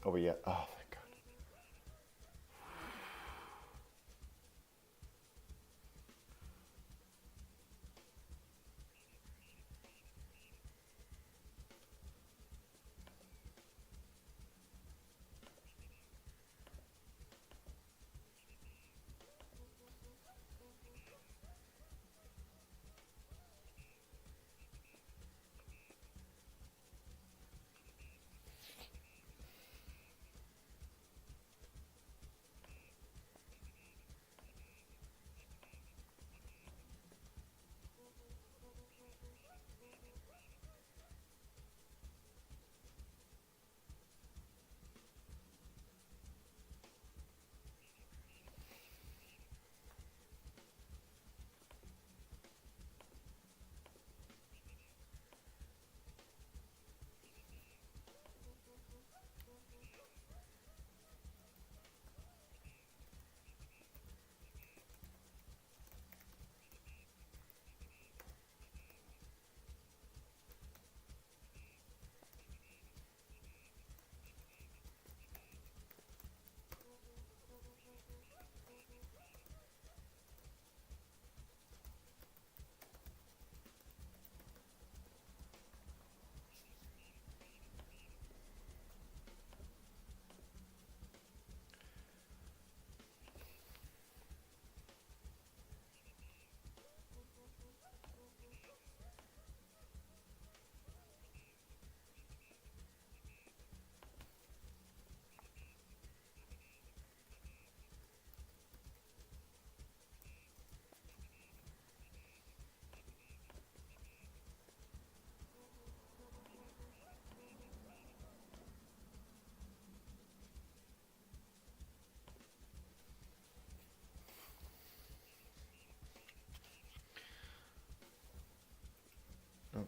over yet. Oh, thank God.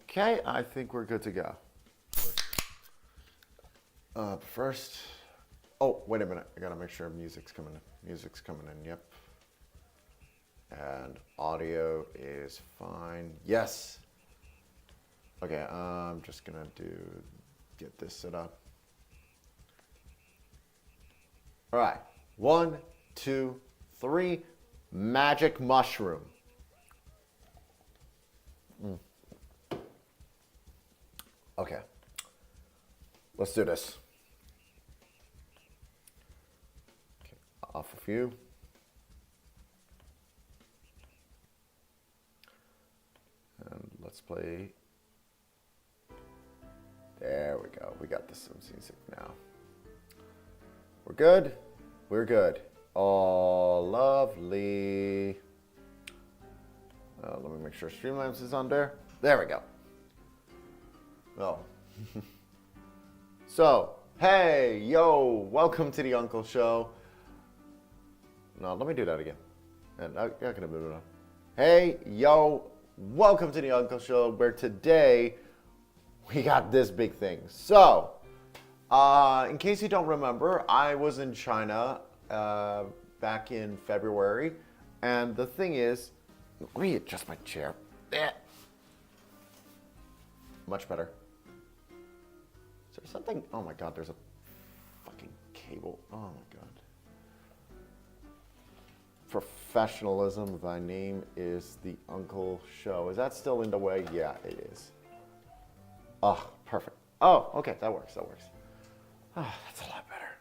Okay, I think we're good to go. First, oh, wait a minute. I gotta make sure music's coming in. Music's coming in, yep. And audio is fine. Yes. Okay, I'm just gonna get this set up. All right, 1, 2, 3, magic mushroom. Okay, let's do this. Okay, off a few. And let's play. There we go. We got the Sims music now. We're good. We're good. Oh, lovely. Let me make sure Streamlabs is on there. There we go. Oh. So, hey, yo, welcome to the Uncle Show. No, let me do that again. And hey, yo, welcome to the Uncle Show, where today we got this big thing. So, in case you don't remember, I was in China back in February, and the thing is, let me adjust my chair. Much better. Is there something? Oh my God, there's a fucking cable. Oh my God. Professionalism. My name is the Uncle Show. Is that still in the way? Yeah, it is. Oh, perfect. Oh, okay, that works. That works. Oh, that's a lot better.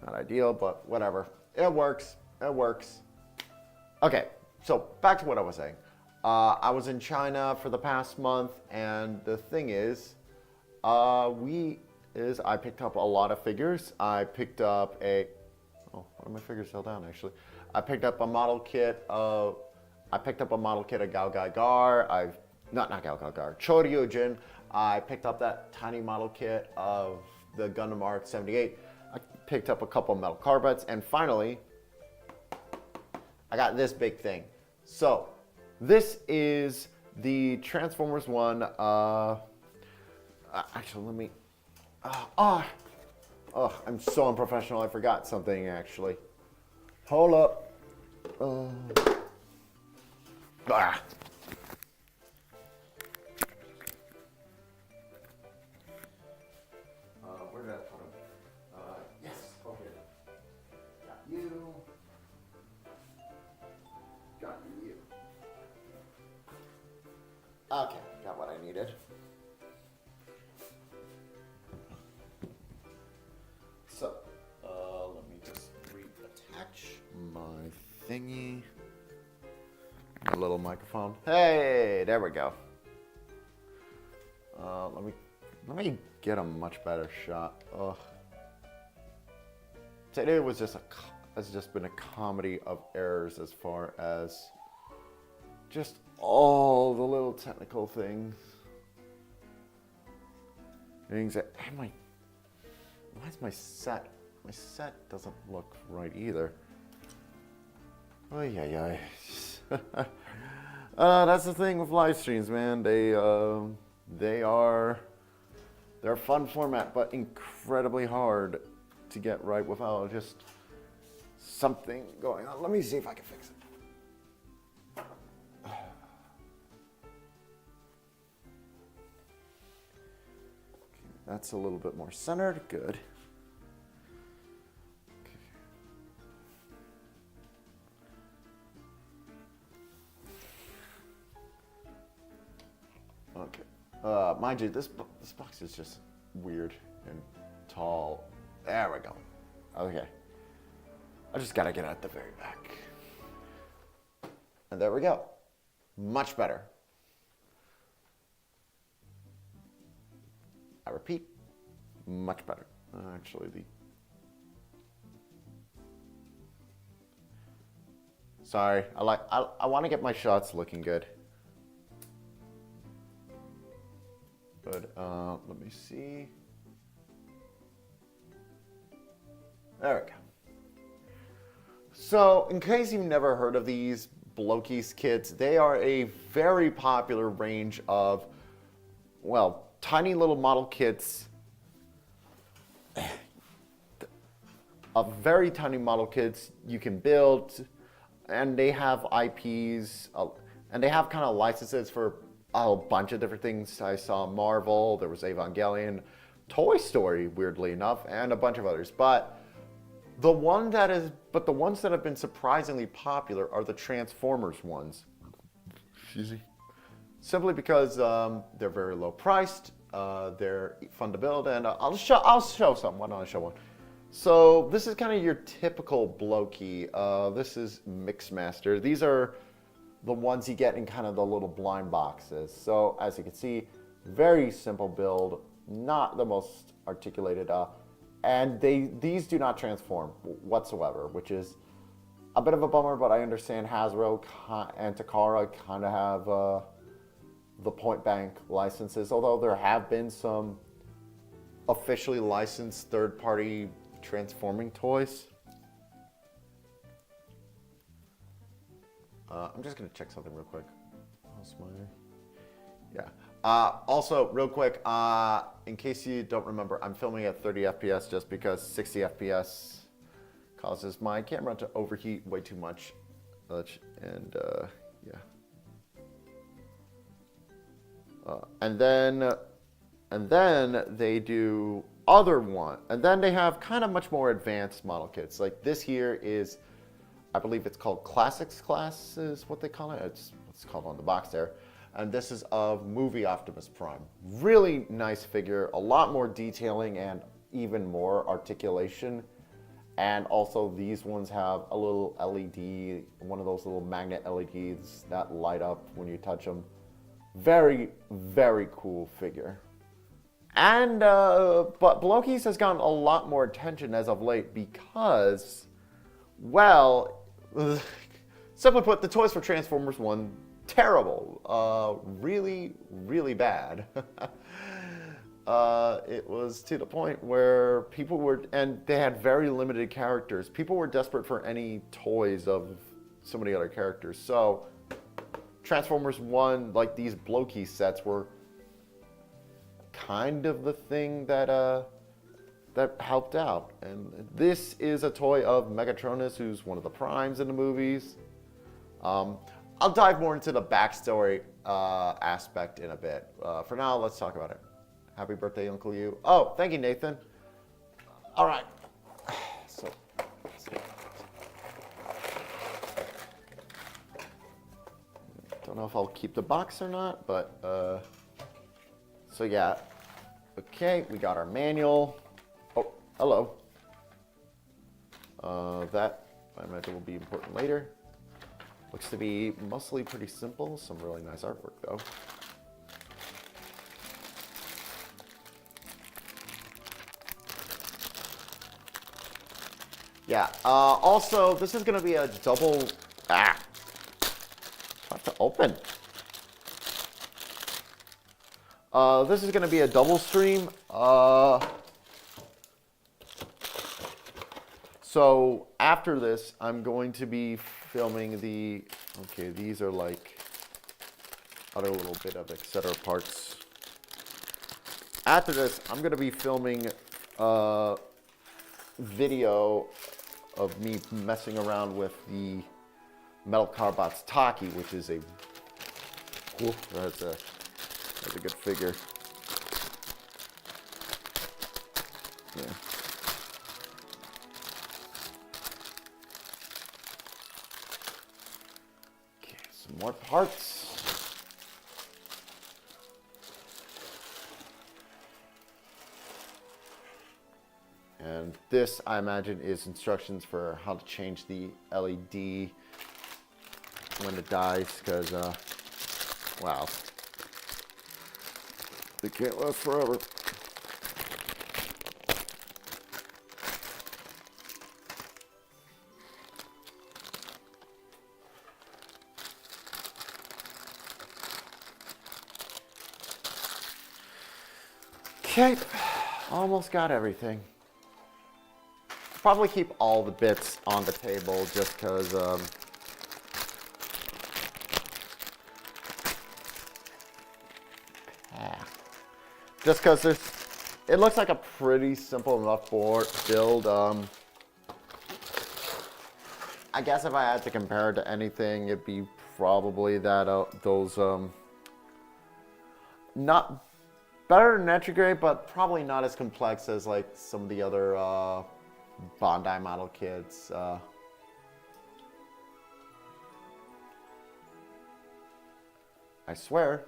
Not ideal, but whatever. It works. It works. Okay, so back to what I was saying. I was in China for the past month, and the thing is, I picked up a lot of figures. I picked up one of my figures fell down actually. I picked up a model kit of Gao Gai Gar. Not Gao Gai Gar, Choryujin. I picked up that tiny model kit of the Gundam Arc 78. I picked up a couple of Metal CARdbots, and finally, I got this big thing. So, this is the Transformers one. Actually, let me. I'm so unprofessional. I forgot something actually. Hold up. Where did I put him? thingy. A little microphone. Hey, there we go. Let me get a much better shot. Ugh. Today has just been a comedy of errors as far as just all the little technical things. Why is my set? My set doesn't look right either. Oh yeah. That's the thing with live streams, man. They're a fun format, but incredibly hard to get right without just something going on. Let me see if I can fix it. That's a little bit more centered. Good. Okay. Mind you, this box is just weird and tall. There we go. Okay. I just gotta get at the very back. And there we go. Much better. I repeat, much better. Actually, sorry, I want to get my shots looking good. But let me see. There we go. So, in case you've never heard of these Blokees kits, they are a very popular range of, well, tiny little model kits, of very tiny model kits you can build, and they have IPs, and they have kind of licenses for a bunch of different things. I saw Marvel, there was Evangelion, Toy Story, weirdly enough, and a bunch of others. But the ones that have been surprisingly popular are the Transformers ones. Excuse me. Simply because they're very low priced, they're fun to build, and I'll show some. Why don't I show one? So this is kind of your typical Blokee. This is Mixmaster. These are the ones you get in kind of the little blind boxes. So as you can see, very simple build, not the most articulated, and these do not transform whatsoever, which is a bit of a bummer, but I understand Hasbro and Takara kind of have the point bank licenses, although there have been some officially licensed third-party transforming toys. I'm just gonna check something real quick. Yeah. Also, real quick, in case you don't remember, I'm filming at 30 FPS just because 60 FPS causes my camera to overheat way too much, and yeah. And then they do other one, and then they have kind of much more advanced model kits. Like this here is, I believe it's called Classics Class is what they call it. It's what's called on the box there. And this is of Movie Optimus Prime. Really nice figure, a lot more detailing and even more articulation. And also these ones have a little LED, one of those little magnet LEDs that light up when you touch them. Very, very cool figure. And, but Blokees has gotten a lot more attention as of late because, well, simply put, the toys for Transformers 1, terrible. Really, really bad. It was to the point where people were, and they had very limited characters. People were desperate for any toys of some of the other characters. So, Transformers 1, like these Blokees sets, were kind of the thing that that helped out. And this is a toy of Megatronus, who's one of the primes in the movies. I'll dive more into the backstory aspect in a bit. For now, let's talk about it. Happy birthday, Uncle You. Oh, thank you, Nathan. All right. So, don't know if I'll keep the box or not, but so yeah. Okay, we got our manual. Oh, hello. That I imagine will be important later. Looks to be mostly pretty simple. Some really nice artwork though. Yeah, also, this is going to be a double... I have to open. This is going to be a double stream. So after this, I'm going to be filming the... Okay, these are like other little bit of etc. parts. After this, I'm going to be filming video of me messing around with the Metal CArdbot's Tachy, which is a... That's a good figure. Yeah. Okay, some more parts. And this, I imagine, is instructions for how to change the LED when it dies, because, wow. They can't last forever. Okay, almost got everything. Probably keep all the bits on the table just because there's, it looks like a pretty simple enough build. I guess if I had to compare it to anything, it'd be probably that those not better than Netrograde, but probably not as complex as like some of the other Bondi model kits. I swear.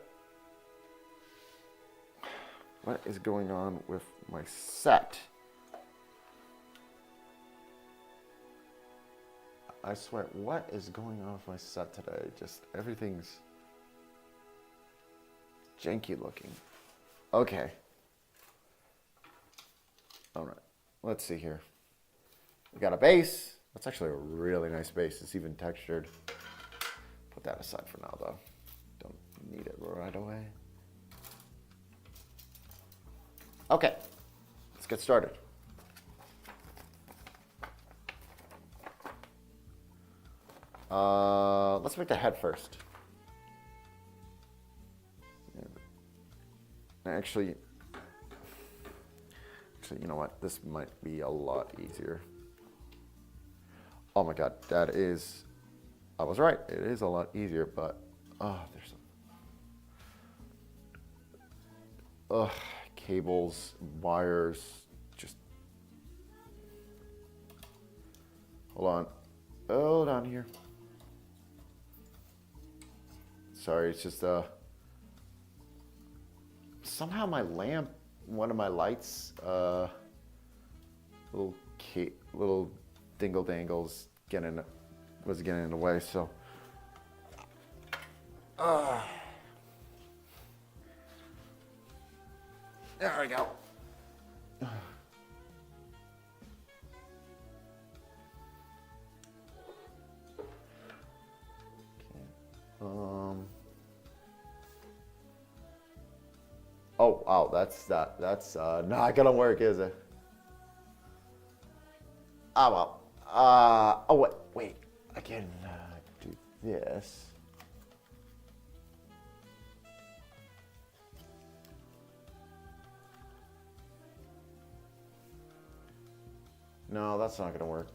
What is going on with my set? I swear, what is going on with my set today? Just everything's janky looking. Okay. All right, let's see here. We got a base. That's actually a really nice base. It's even textured. Put that aside for now, though. Don't need it right away. Okay, let's get started. Let's make the head first. Actually, you know what? This might be a lot easier. Oh my God, that is, I was right. It is a lot easier, but, there's cables, wires, just, hold on here. Sorry, it's just, somehow my lamp, one of my lights, little dingle dangles was getting in the way, so there we go. Oh wow, that's not gonna work, is it? Oh well. Oh wait. I can do this. No, that's not gonna work.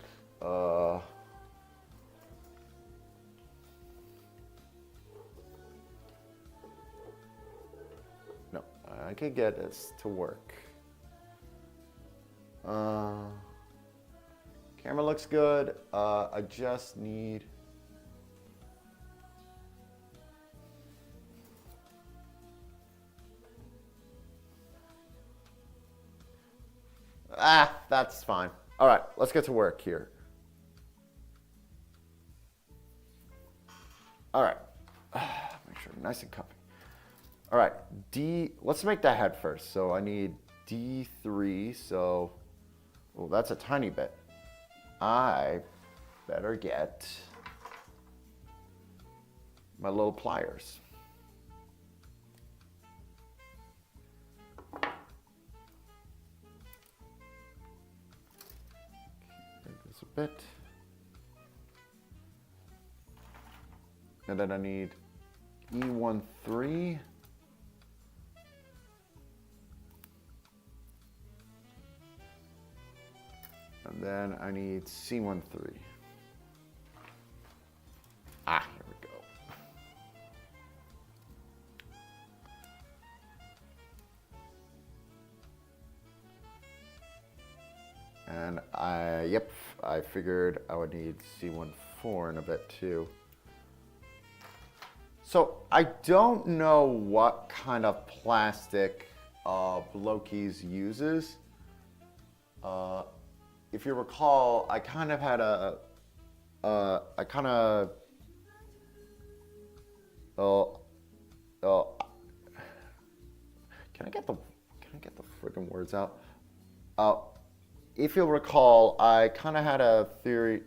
No, I could get this to work. Camera looks good. I just need... that's fine. All right, let's get to work here. All right. Make sure nice and comfy. All right, let's make that head first. So I need D3, so, well, that's a tiny bit. I better get my little pliers. Make this a bit. And then I need E13. And then I need C13. Ah, here we go. And I figured I would need C14 in a bit too. So I don't know what kind of plastic Blokees uses. If you recall, I kind of had can I get the friggin' words out? If you'll recall, I kind of had a theory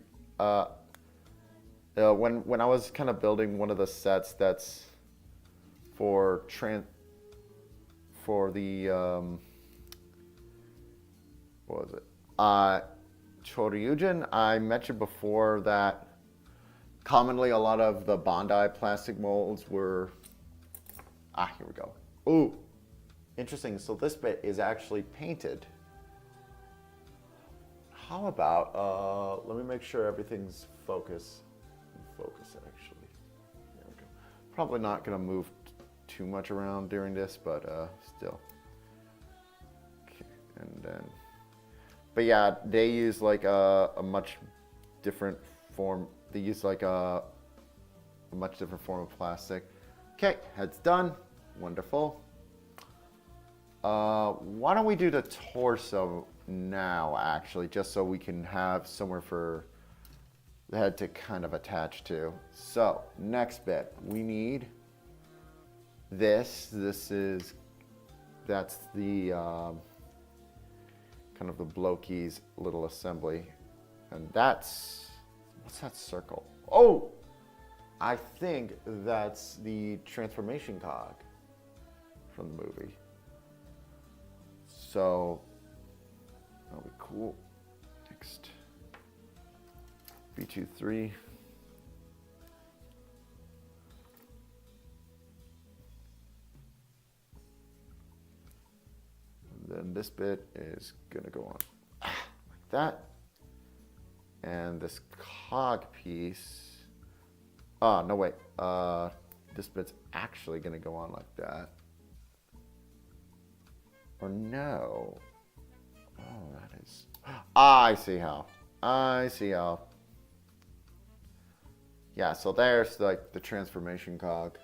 when I was kind of building one of the sets that's for the what was it? Choryujin. I mentioned before that commonly a lot of the Bondi plastic molds were. Here we go. Ooh, interesting. So this bit is actually painted. How about let me make sure everything's focus actually. There we go. Probably not gonna move too much around during this, but still. Okay, and then. But yeah, they use like a much different form. They use like a much different form of plastic. Okay, head's done. Wonderful. Why don't we do the torso now, actually, just so we can have somewhere for the head to kind of attach to. So, next bit, we need this. That's the kind of the Blokees little assembly. And what's that circle? Oh, I think that's the transformation cog from the movie. So, that'll be cool. Next, B23. Then this bit is gonna go on like that. And this cog piece, no wait, this bit's actually gonna go on like that. Or no, that is, I see how. Yeah, so there's like the transformation cog.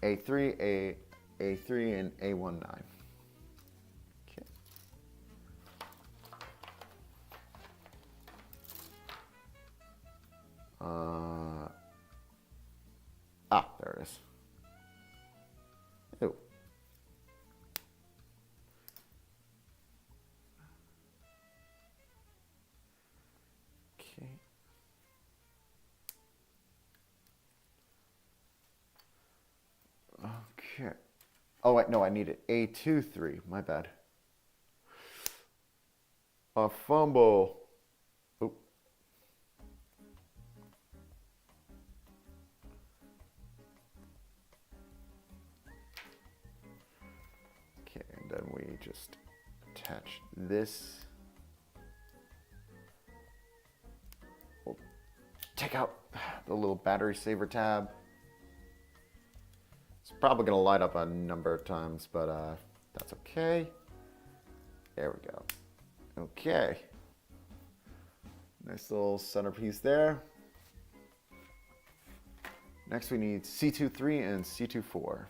A3, A3, and A19. There it is. Ew. Okay. Oh wait, no, I need it. A23. My bad. A fumble. Then we just attach this. We'll take out the little battery saver tab. It's probably going to light up a number of times, but that's okay. There we go. Okay. Nice little centerpiece there. Next we need C23 and C24.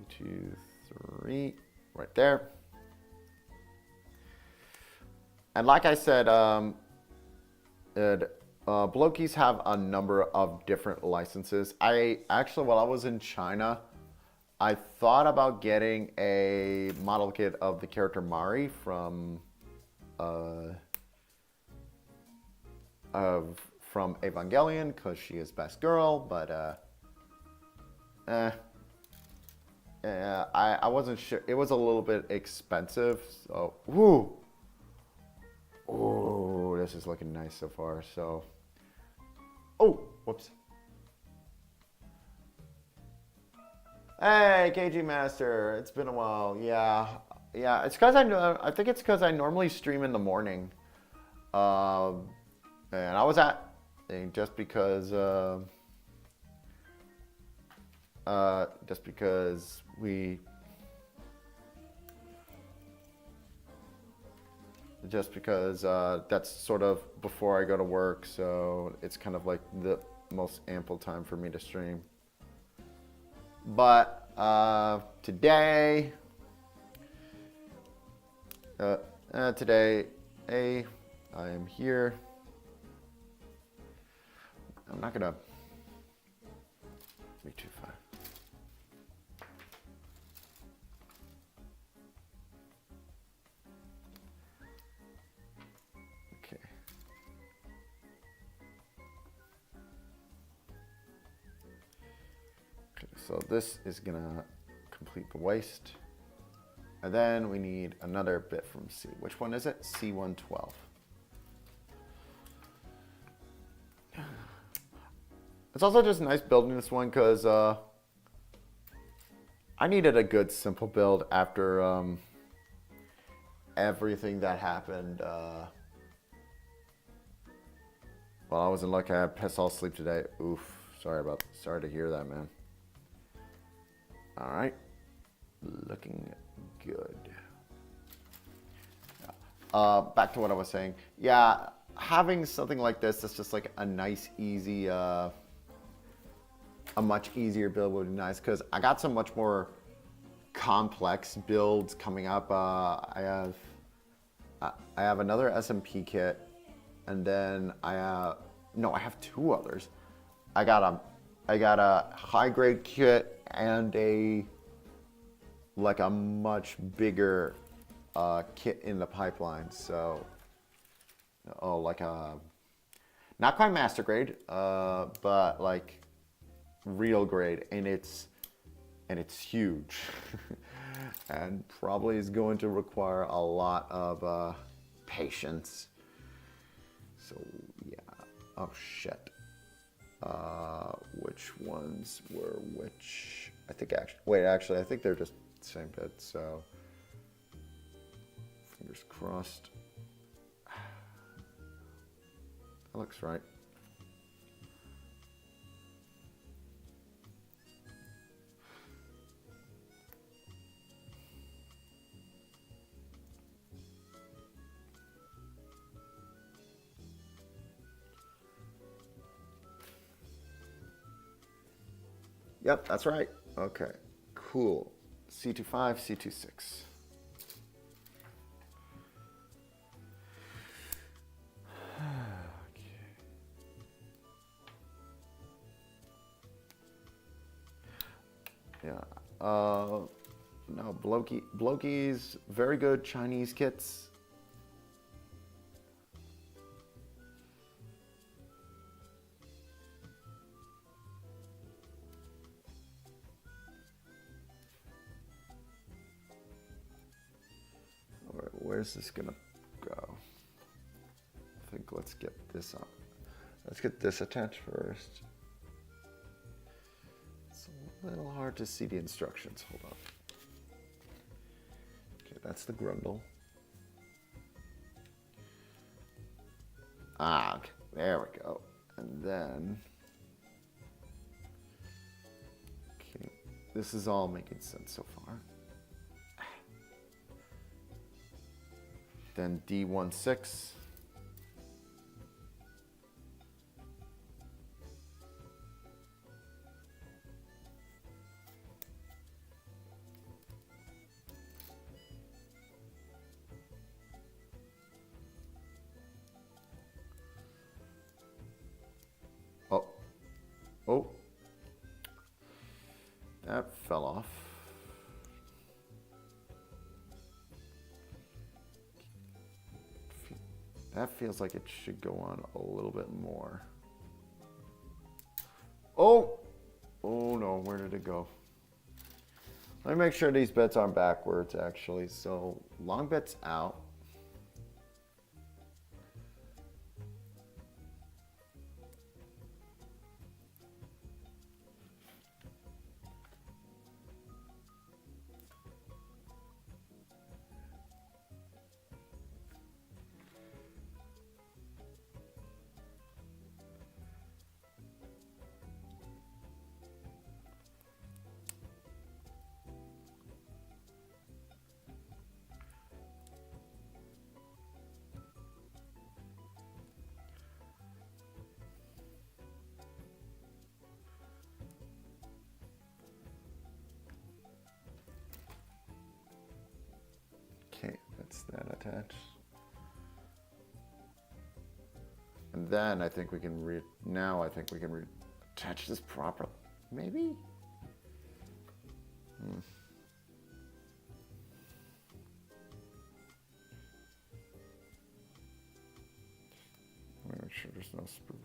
C23 right there. And like I said, Blokees have a number of different licenses. I actually, while I was in China, I thought about getting a model kit of the character Mari from Evangelion, because she is best girl, but I wasn't sure. It was a little bit expensive, so whoo. Oh, this is looking nice so far. So, oh, whoops. Hey, KG Master, it's been a while. Yeah. It's because I think it's because I normally stream in the morning, and I was just because that's sort of before I go to work, so it's kind of like the most ample time for me to stream. But today I am here. I'm not gonna be too far. Okay. So this is gonna complete the waist. And then we need another bit from C. Which one is it? C112. It's also just nice building this one because I needed a good simple build after everything that happened. Well, I wasn't lucky. I had all sleep today. Oof. Sorry to hear that, man. All right. Looking good. Back to what I was saying. Yeah, having something like this that's just like a nice, easy, a much easier build would be nice because I got some much more complex builds coming up. I have another SMP kit, and then I have two others. I got a high grade kit and a much bigger kit in the pipeline. So, not quite master grade, but like real grade, and it's huge, and probably is going to require a lot of patience. So yeah. Oh shit. Which ones were which? I think I think they're just the same bit, so fingers crossed. That looks right. Yep, that's right. Okay, cool. C25, C26. Yeah. No, Blokees, very good Chinese kits. All right, where's this gonna go? I think let's get this on. Let's get this attached first. It's a little hard to see the instructions. Hold on. Okay, that's the grundle. Ah, okay, there we go. And then, okay, this is all making sense so far. Then D16. that fell off. That feels like it should go on a little bit more. Oh! Oh no, where did it go? Let me make sure these bits aren't backwards actually. So long bit's out. Okay, that's that attached. And then I think we can now I think we can attach this properly. Maybe? Make sure there's no spoons.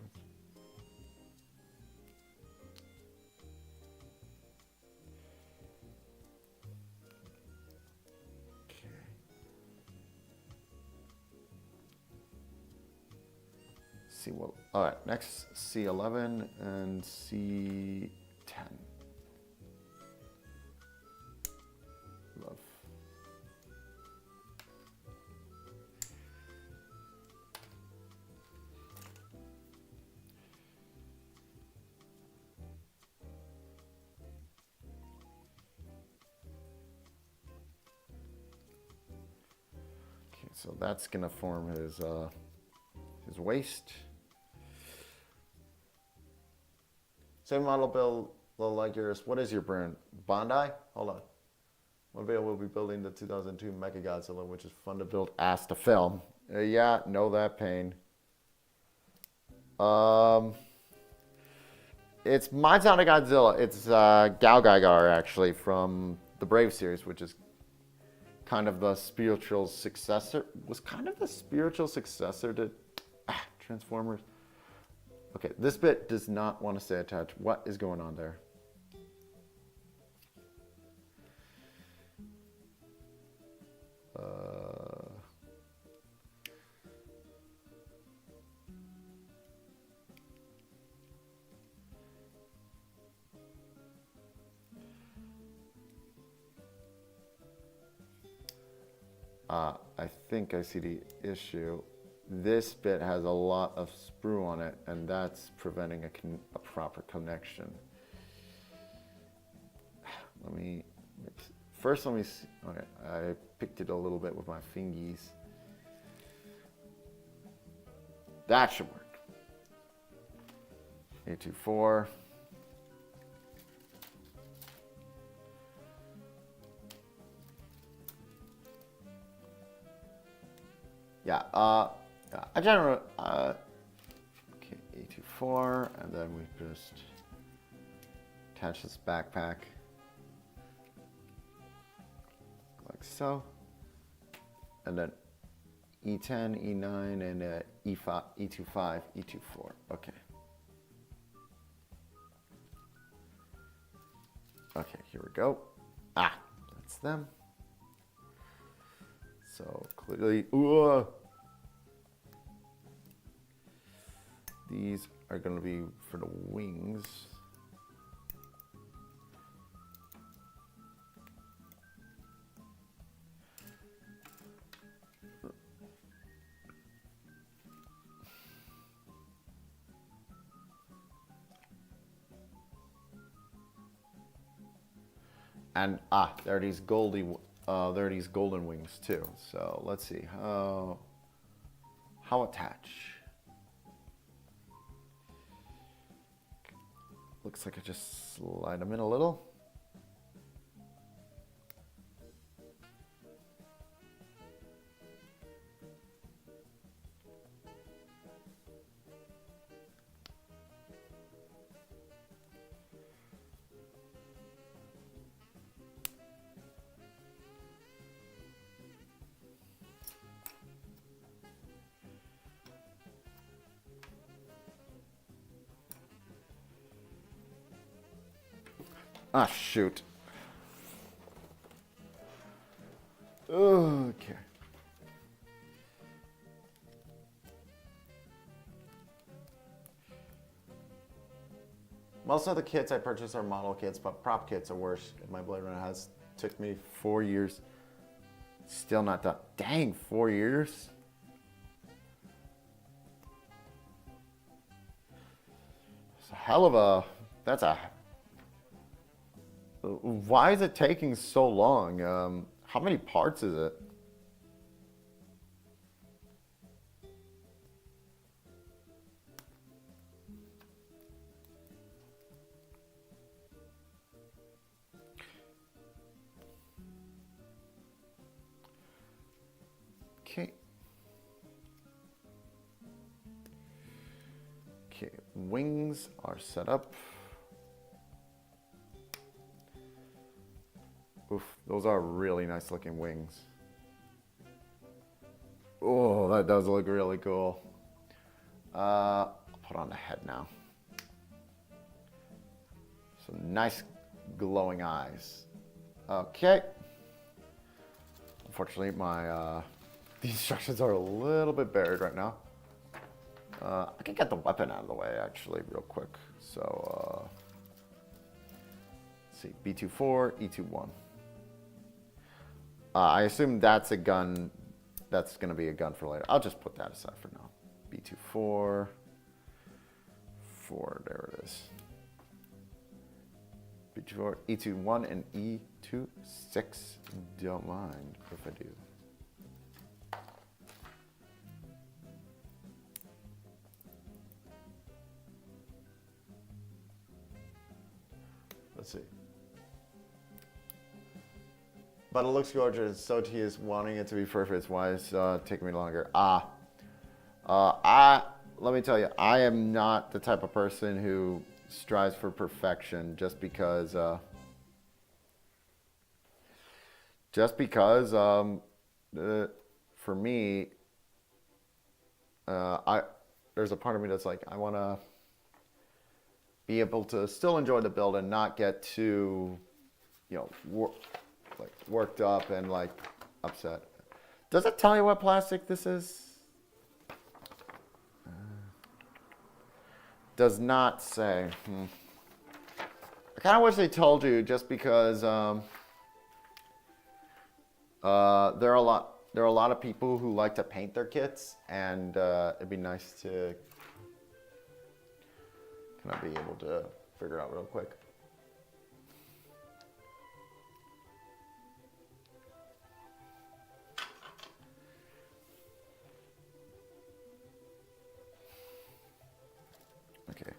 Well, all right, next C11 and C10. Love. Okay, so that's gonna form his waist. Same model build, little like yours. What is your brand? Bondi? Hold on. One video we'll be building the 2002 Mechagodzilla, which is fun to build as to film. Yeah, know that pain. It's mine's not a Godzilla. It's Galgaigar actually from the Brave series, which is kind of the spiritual successor. Was kind of the spiritual successor to Transformers. Okay, this bit does not want to stay attached. What is going on there? I think I see the issue. This bit has a lot of sprue on it, and that's preventing a proper connection. Let me see. Okay, I picked it a little bit with my fingies. That should work. A24. Yeah, I generally, okay, A24, and then we just attach this backpack like so, and then E10, E9, and E5, E25, E24. Okay. Okay, here we go. That's them. So clearly, these are going to be for the wings. And there are these golden wings too. So let's see how attach. Looks like I just slide them in a little. Ah, shoot. Okay. Most of the kits I purchase are model kits, but prop kits are worse. My Blade Runner took me 4 years. Still not done. Dang, 4 years? It's a hell of a... That's a... Why is it taking so long? How many parts is it? Okay. Okay, wings are set up. Oof, those are really nice looking wings. Oh, that does look really cool. I'll put on the head now. So nice glowing eyes. Okay. Unfortunately, my the instructions are a little bit buried right now. I can get the weapon out of the way actually real quick. So let's see, B24, E21. I assume that's a gun. That's going to be a gun for later. I'll just put that aside for now. B24, 4. There it is. B24, E21, and E26. Don't mind if I do. Let's see. But it looks gorgeous. So T is wanting it to be perfect. Why is taking me longer? Let me tell you, I am not the type of person who strives for perfection just because for me, there's a part of me that's like, I want to be able to still enjoy the build and not get too, worked up and like upset. Does it tell you what plastic this is? Does not say. I kind of wish they told you, just because there are a lot of people who like to paint their kits, and it'd be nice to kind of be able to figure out real quick. Okay,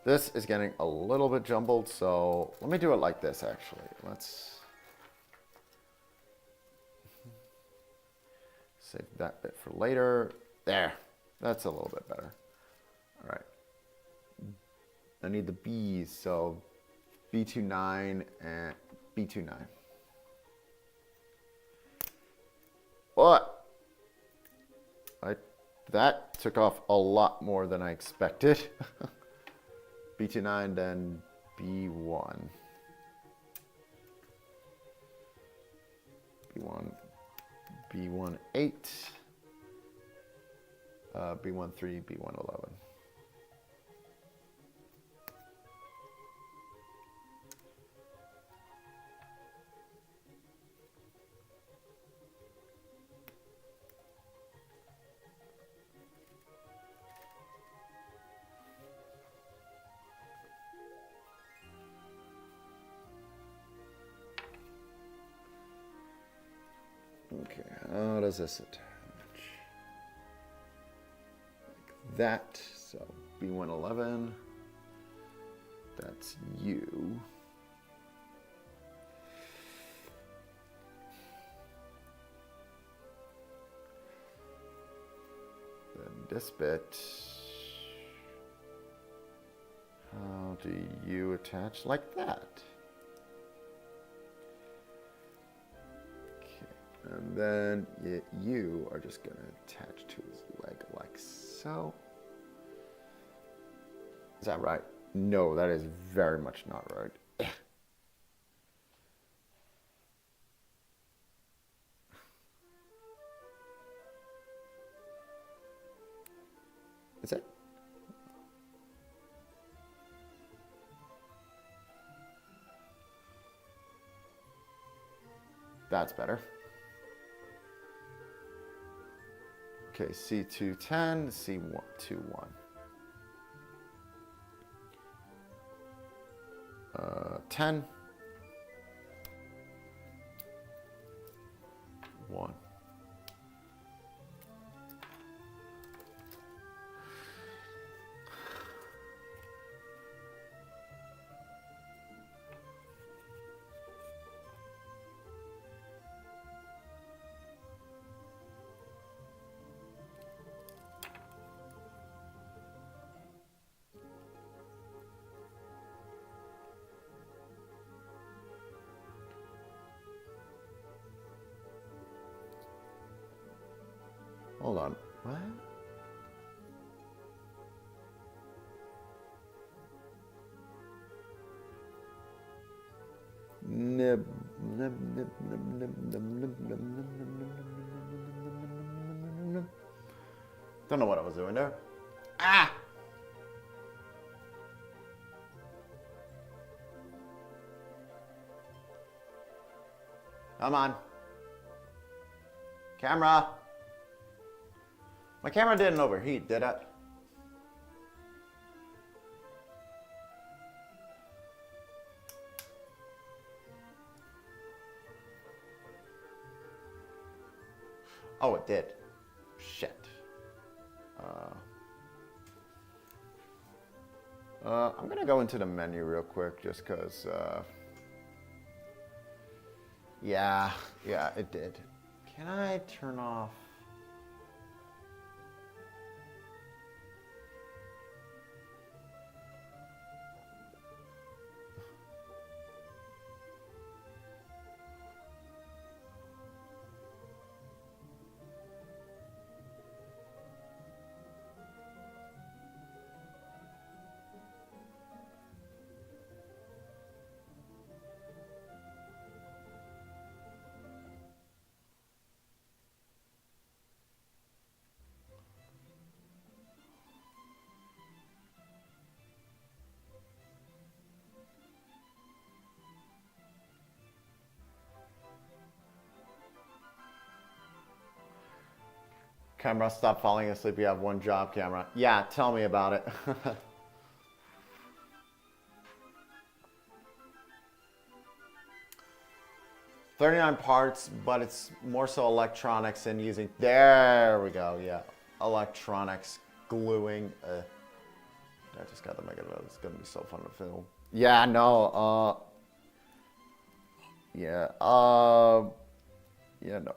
this is getting a little bit jumbled, so let me do it like this actually. Let's save that bit for later. There, that's a little bit better. All right, I need the B's, so B29 and B29. What? That took off a lot more than I expected. B29, then B1. B1, B1, 8. B1, 3, B1, 11. Okay, how does this attach? Like that, so B111, that's you. Then this bit, how do you attach? Like that. And then you are just going to attach to his leg like so. Is that right? No, that is very much not right. Is it? That's better. Okay, C210, C21. 10. 1. Hold on. What? Don't know what I was doing there. Ah! Come on. Camera. My camera didn't overheat, did it? Oh, it did. Shit. I'm gonna go into the menu real quick just because, yeah, it did. Can I turn off? Camera, stop falling asleep. You have one job, camera. Yeah, tell me about it. 39 parts, but it's more so electronics and using. There we go. Yeah, electronics, gluing. I just got the Megatronus. It's gonna be so fun to film. Yeah, no. Yeah. Yeah, no.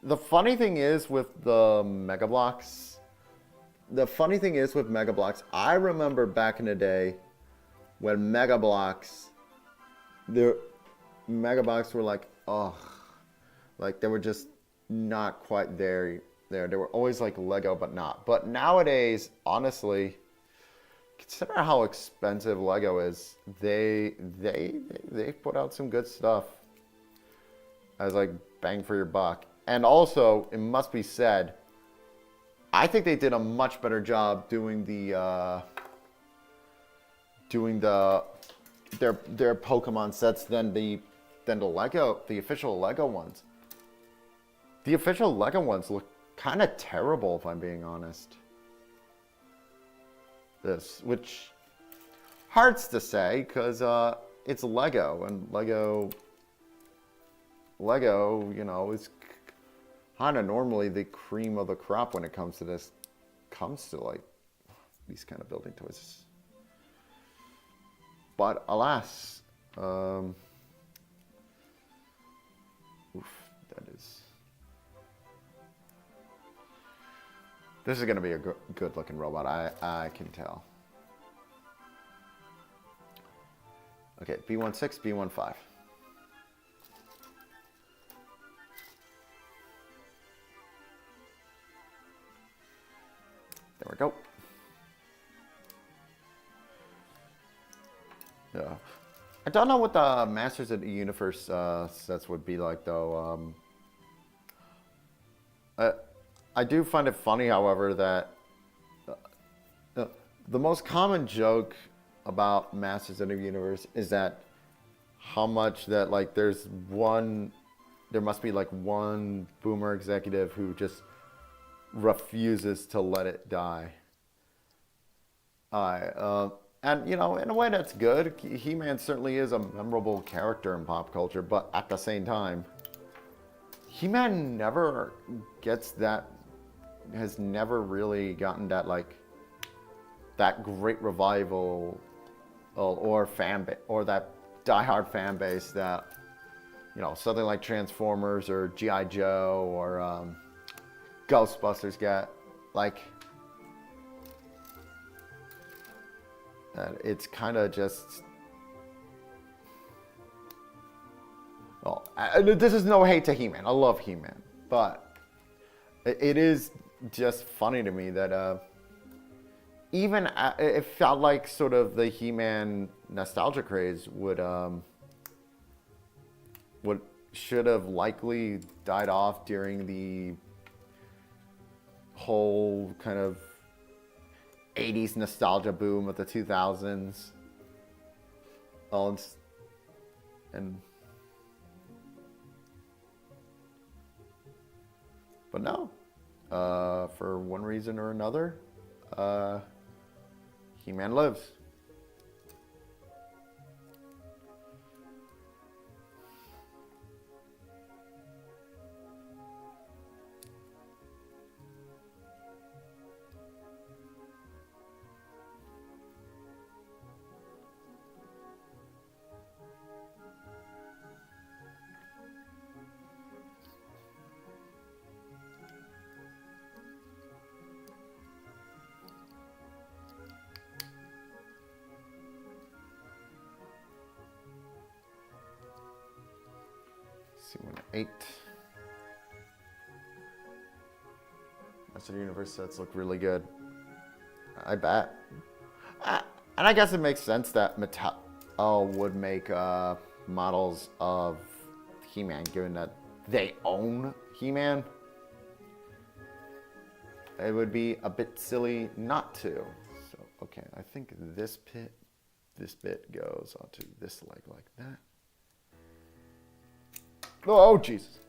The funny thing is with the Mega Bloks, I remember back in the day when Mega Bloks were like, oh, like they were just not quite there. They were always like Lego, but not. But nowadays, honestly, consider how expensive Lego is. They put out some good stuff as like bang for your buck. And also, it must be said, I think they did a much better job doing their Pokemon sets than the official Lego ones. The official Lego ones look kind of terrible, if I'm being honest. Which hurts to say, because it's Lego, and Lego, you know, is kind of normally the cream of the crop when it comes to this, like these kind of building toys. But alas, oof, this is going to be a good looking robot, I can tell. Okay, B16, B15. There we go. Yeah. I don't know what the Masters of the Universe sets would be like, though. I do find it funny, however, that the most common joke about Masters of the Universe is that how much that like there must be like one boomer executive who just refuses to let it die. And you know, in a way that's good. He-Man certainly is a memorable character in pop culture, but at the same time, He-Man never gets that, has never really gotten that like that great revival or or that diehard fan base that, you know, something like Transformers or G.I. Joe or Ghostbusters get. Like, it's kind of just, well, this is no hate to He-Man. I love He-Man, but it is just funny to me that even it felt like sort of the He-Man nostalgia craze should have likely died off during the whole kind of 80s nostalgia boom of the 2000s. But no, for one reason or another, He-Man lives. C18. Master of the Universe sets look really good. I bet. And I guess it makes sense that Mattel would make models of He-Man, given that they own He-Man. It would be a bit silly not to. So, okay, I think this bit goes onto this leg like that. Oh, Jesus.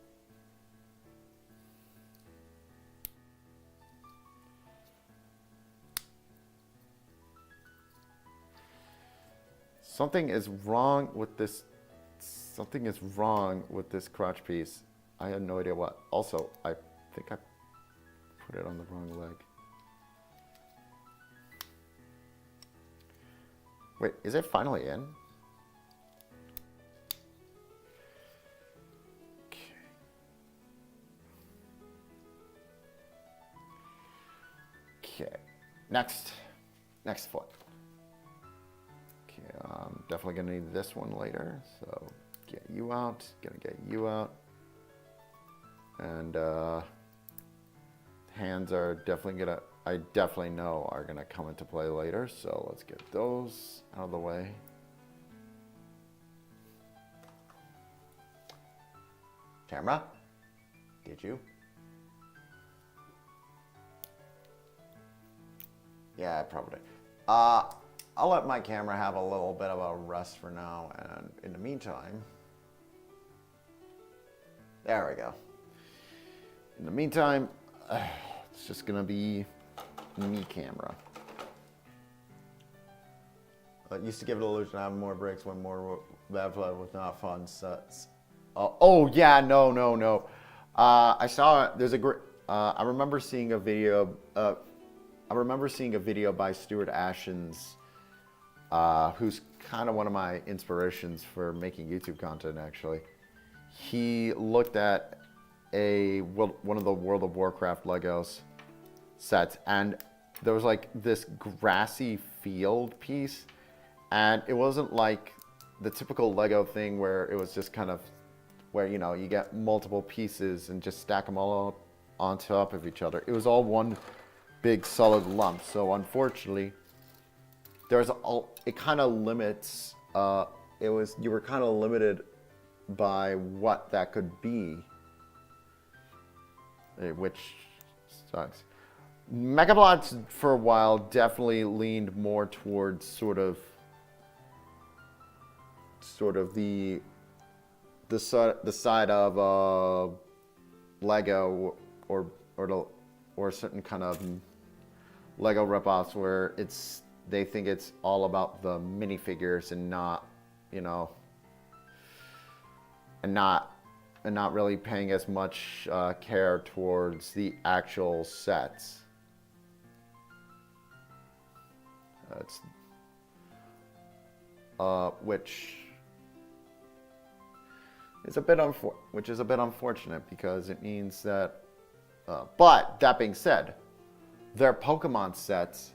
Something is wrong with this crotch piece. I had no idea what. Also, I think I put it on the wrong leg. Wait, is it finally in? Okay, next foot. Okay, I'm definitely gonna need this one later, so get you out, gonna get you out. And hands are definitely I definitely know are gonna come into play later, so let's get those out of the way. Camera, did you? Yeah, I probably did. I'll let my camera have a little bit of a rest for now, and in the meantime, there we go. In the meantime, it's just gonna be me camera. I used to give it an illusion of having more breaks when more that was not fun sets. Oh yeah, no. I saw there's a great. I remember seeing a video. I remember seeing a video by Stuart Ashens, who's kind of one of my inspirations for making YouTube content, actually. He looked at one of the World of Warcraft Legos sets, and there was like this grassy field piece, and it wasn't like the typical Lego thing where it was just kind of where, you know, you get multiple pieces and just stack them all up on top of each other. It was all one big solid lump. So unfortunately, it kind of limits. You were kind of limited by what that could be, which sucks. Megablots for a while definitely leaned more towards sort of the side of Lego or certain kind of Lego ripoffs where they think it's all about the minifigures and not, you know, and not really paying as much care towards the actual sets. Which is a bit unfortunate because it means that. But that being said, their Pokemon sets,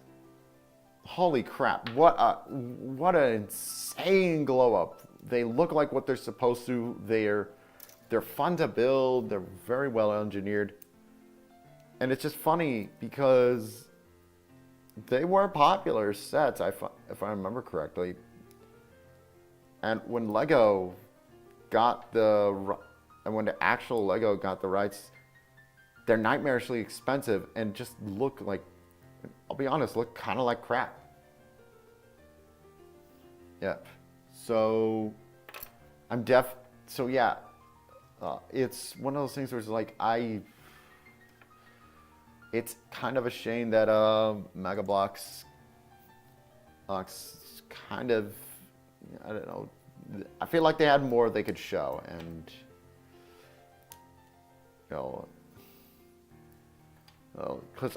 holy crap! What an insane glow up! They look like what they're supposed to. They're fun to build. They're very well engineered, and it's just funny because they were popular sets, if I remember correctly. And when when the actual Lego got the rights, they're nightmarishly expensive and just look like, I'll be honest, look kind of like crap. Yeah. So yeah. It's one of those things where it's like it's kind of a shame that Megabloks kind of, I don't know, I feel like they had more they could show, and you know, because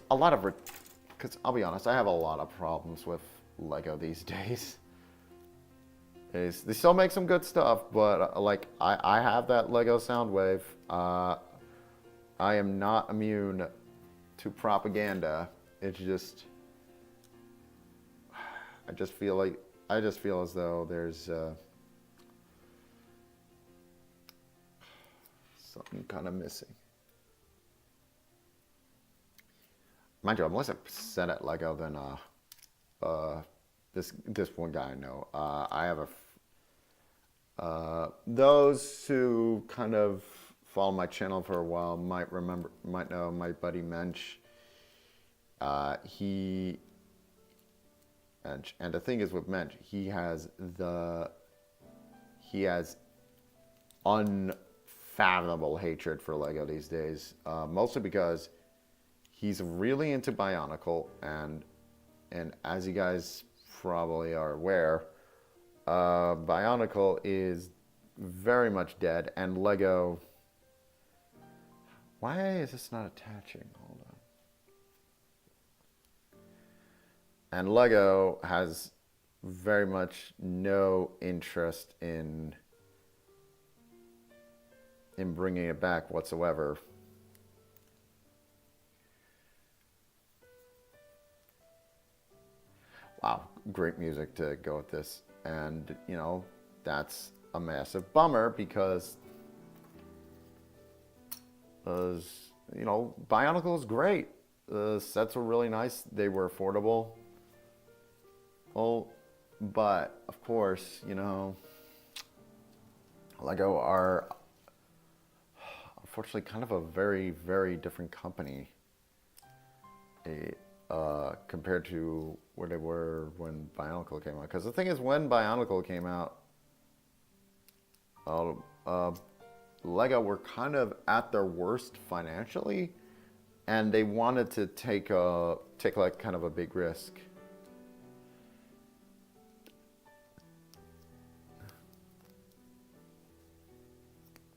I'll be honest, I have a lot of problems with Lego these days. They still make some good stuff, but like I have that Lego Soundwave. I am not immune to propaganda. It's just, I just feel as though there's something kind of missing. Mind you, I'm less upset at Lego than this one guy I know. I have those who kind of follow my channel for a while might know my buddy Mensch. And the thing is with Mensch, he has unfathomable hatred for Lego these days, mostly because he's really into Bionicle, and as you guys probably are aware, Bionicle is very much dead, and Lego. Why is this not attaching? Hold on. And Lego has very much no interest in bringing it back whatsoever. Wow, great music to go with this. And, you know, that's a massive bummer because, you know, Bionicle is great. The sets were really nice. They were affordable. Oh, but, of course, you know, Lego are, unfortunately, kind of a very, very different company. Compared to where they were when Bionicle came out. Because the thing is, when Bionicle came out, Lego were kind of at their worst financially, and they wanted to take like kind of a big risk.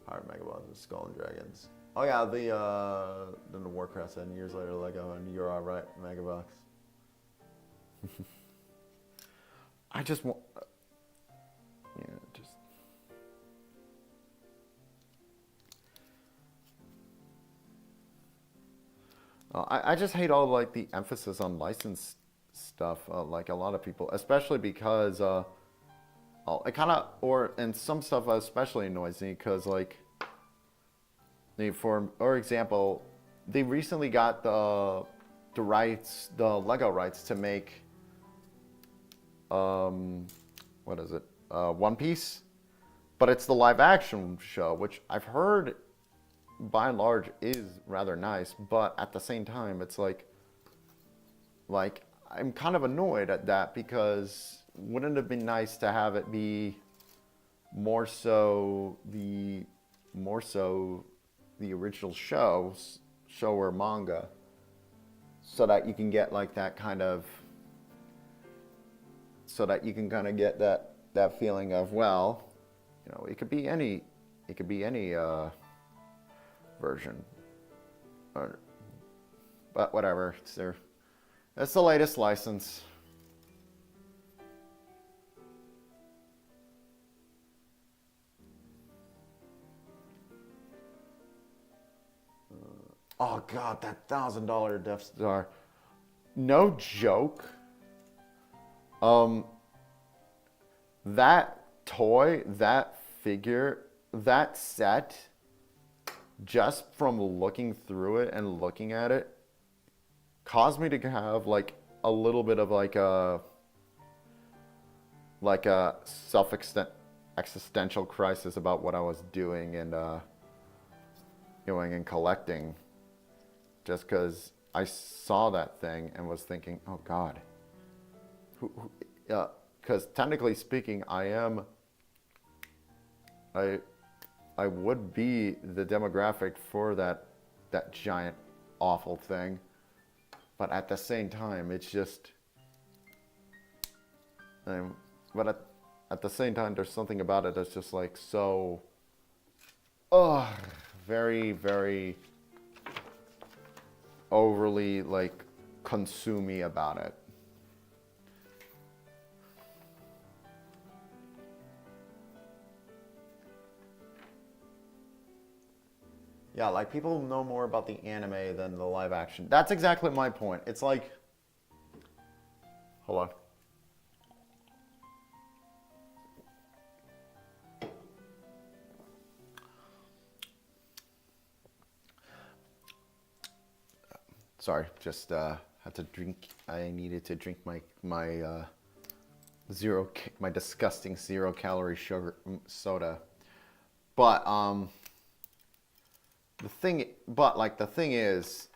Pirate Megabots and Skull and Dragons. Oh yeah, then the Warcraft said years later Lego, and you're alright, Megabox. I just want, I just hate all like the emphasis on licensed stuff, like a lot of people, especially because it kind of, and some stuff especially annoys me because like, for example, they recently got the Lego rights to make, what is it, One Piece, but it's the live action show, which I've heard by and large is rather nice, but at the same time, it's like, like, I'm kind of annoyed at that because wouldn't it have been nice to have it be more so the original show or manga, so that you can get like that kind of, get that feeling of, well, you know, it could be any version, but whatever. It's the latest license. Oh God, that $1,000 Death Star. No joke. That toy, that figure, that set, just from looking through it and looking at it, caused me to have like a little bit of like a existential crisis about what I was doing and collecting, just because I saw that thing and was thinking, oh God, because technically speaking, I would be the demographic for that giant awful thing, but at the same time, it's just, but at the same time, there's something about it that's just like so, very, very overly like consumey about it. Yeah, like people know more about the anime than the live action. That's exactly my point. It's like, hold on. Sorry, just had to drink. I needed to drink my disgusting 0-calorie sugar soda. But the thing is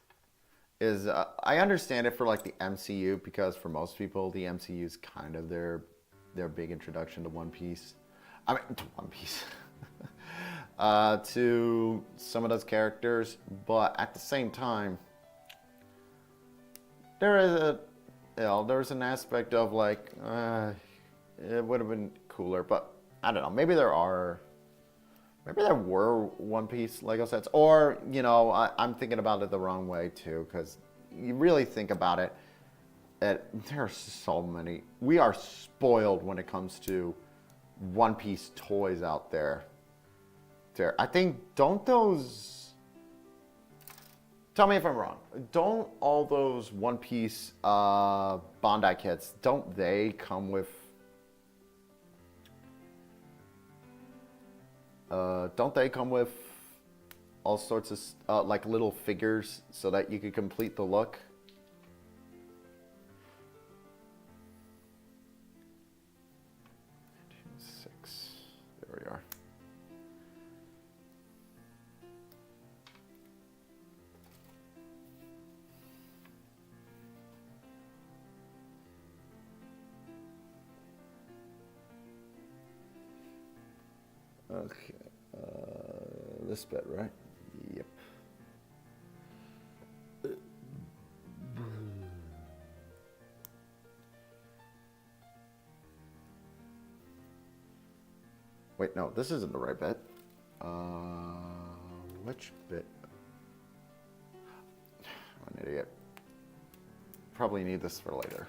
I understand it for like the MCU, because for most people the MCU is kind of their big introduction to One Piece. I mean, to One Piece. To some of those characters, but at the same time, there's an aspect of like, it would have been cooler, but I don't know. Maybe there were One Piece Lego sets, or I'm thinking about it the wrong way too, because you really think about it, there are so many. We are spoiled when it comes to One Piece toys out there. I think, don't those... Tell me if I'm wrong. Don't all those One Piece Bondi kits, don't they come with... don't they come with all sorts of like little figures so that you could complete the look? There we are. Okay, this bit, right? Yep. Wait, no, this isn't the right bit. Which bit? I'm an idiot. Probably need this for later.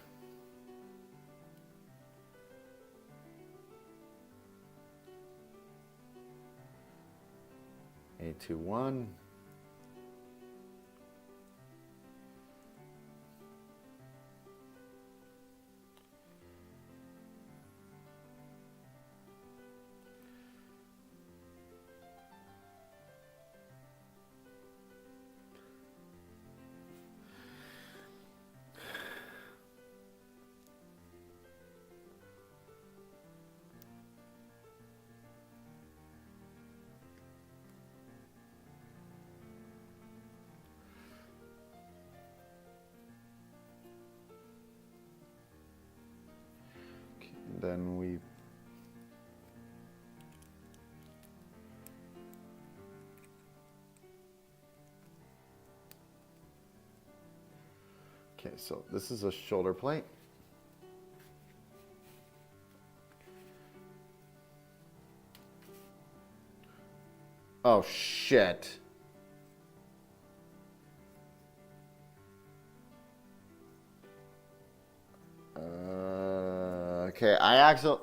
A21. Okay, so this is a shoulder plate. Oh, shit. Okay,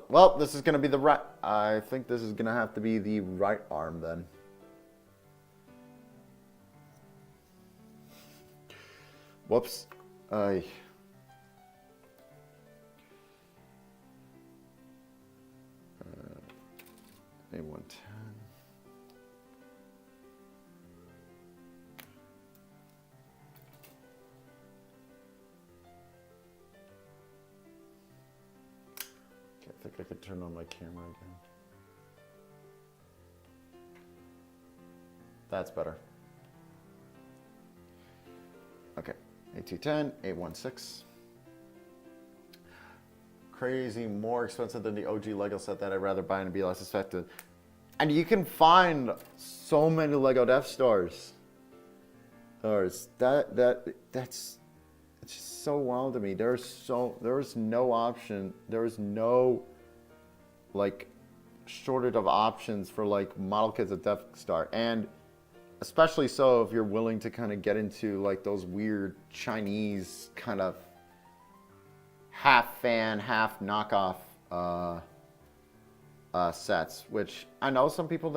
well, this is going to be the right, I think this is going to have to be the right arm then. Whoops. A110. I think I could turn on my camera again. That's better. Okay, A210, A16. Crazy, more expensive than the OG Lego set that I'd rather buy and be less effective. And you can find so many Lego Death Stars. That's it's just so wild to me. There's no option. There's no like shortage of options for like model kits of Death Star, and especially so if you're willing to kind of get into like those weird Chinese kind of half fan, half knockoff sets. Which I know some people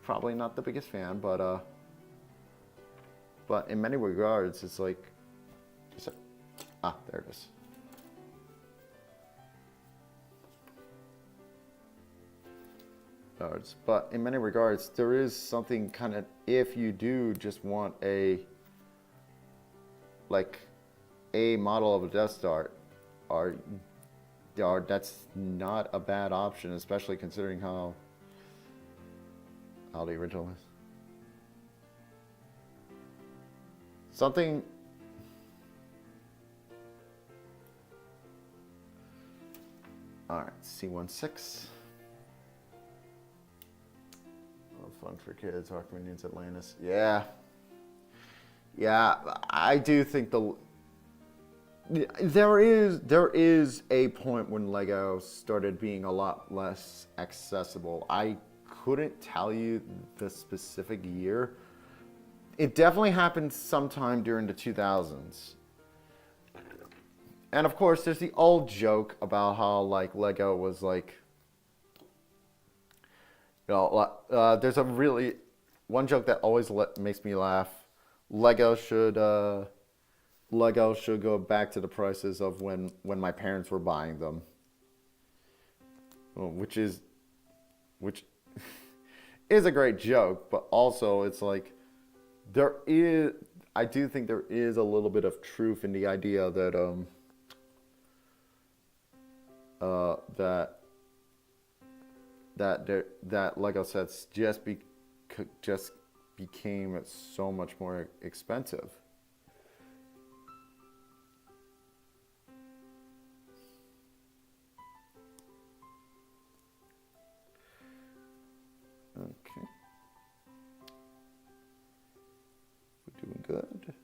probably not the biggest fan, but in many regards, it's like, there it is. But in many regards, there is something kind of, if you do just want a model of a Death Star, that's not a bad option, especially considering how the original is. Something. All right, C16. Fun for kids, Ark Minions, Atlantis. Yeah, I do think there is a point when Lego started being a lot less accessible. I couldn't tell you the specific year. It definitely happened sometime during the 2000s. And of course, there's the old joke about how like Lego was like, there's one joke that always makes me laugh. Lego should go back to the prices of when my parents were buying them, which is a great joke, but also it's like I do think there is a little bit of truth in the idea that that Lego sets just became so much more expensive. Okay. We're doing good.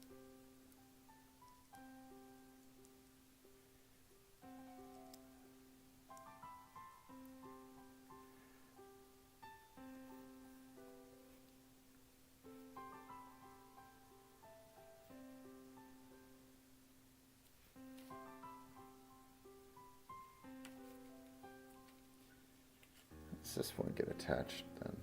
Does this one get attached then?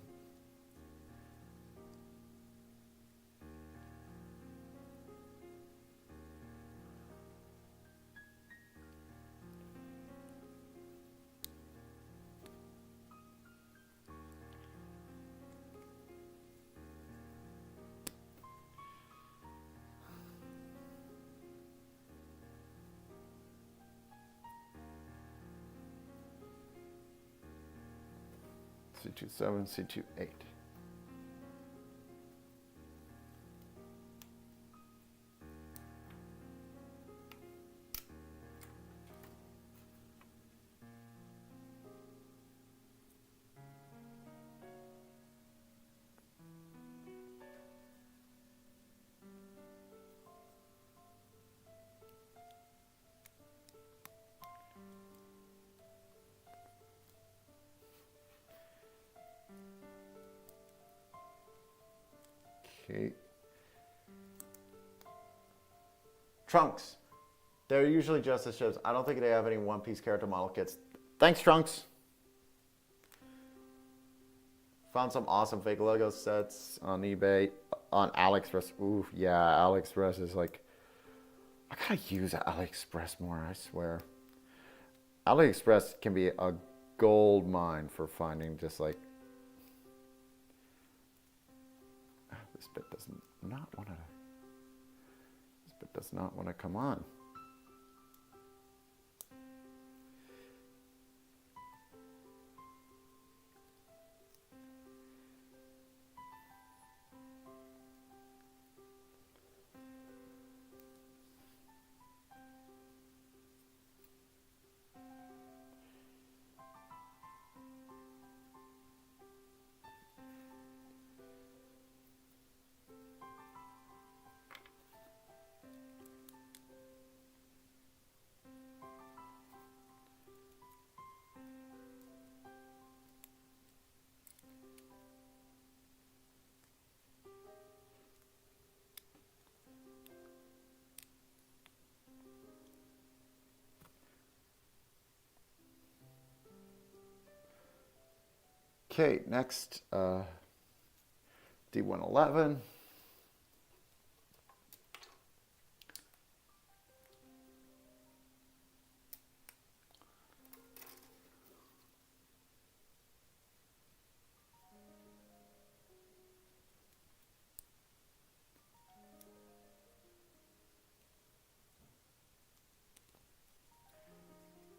C27, C28. Okay. Trunks. They're usually just as ships. I don't think they have any One Piece character model kits. Thanks, Trunks. Found some awesome fake Lego sets on eBay, on AliExpress. Ooh, yeah, AliExpress is like... I gotta use AliExpress more, I swear. AliExpress can be a gold mine for finding just like... This bit does not want to... This bit does not want to come on. Okay, next, D111.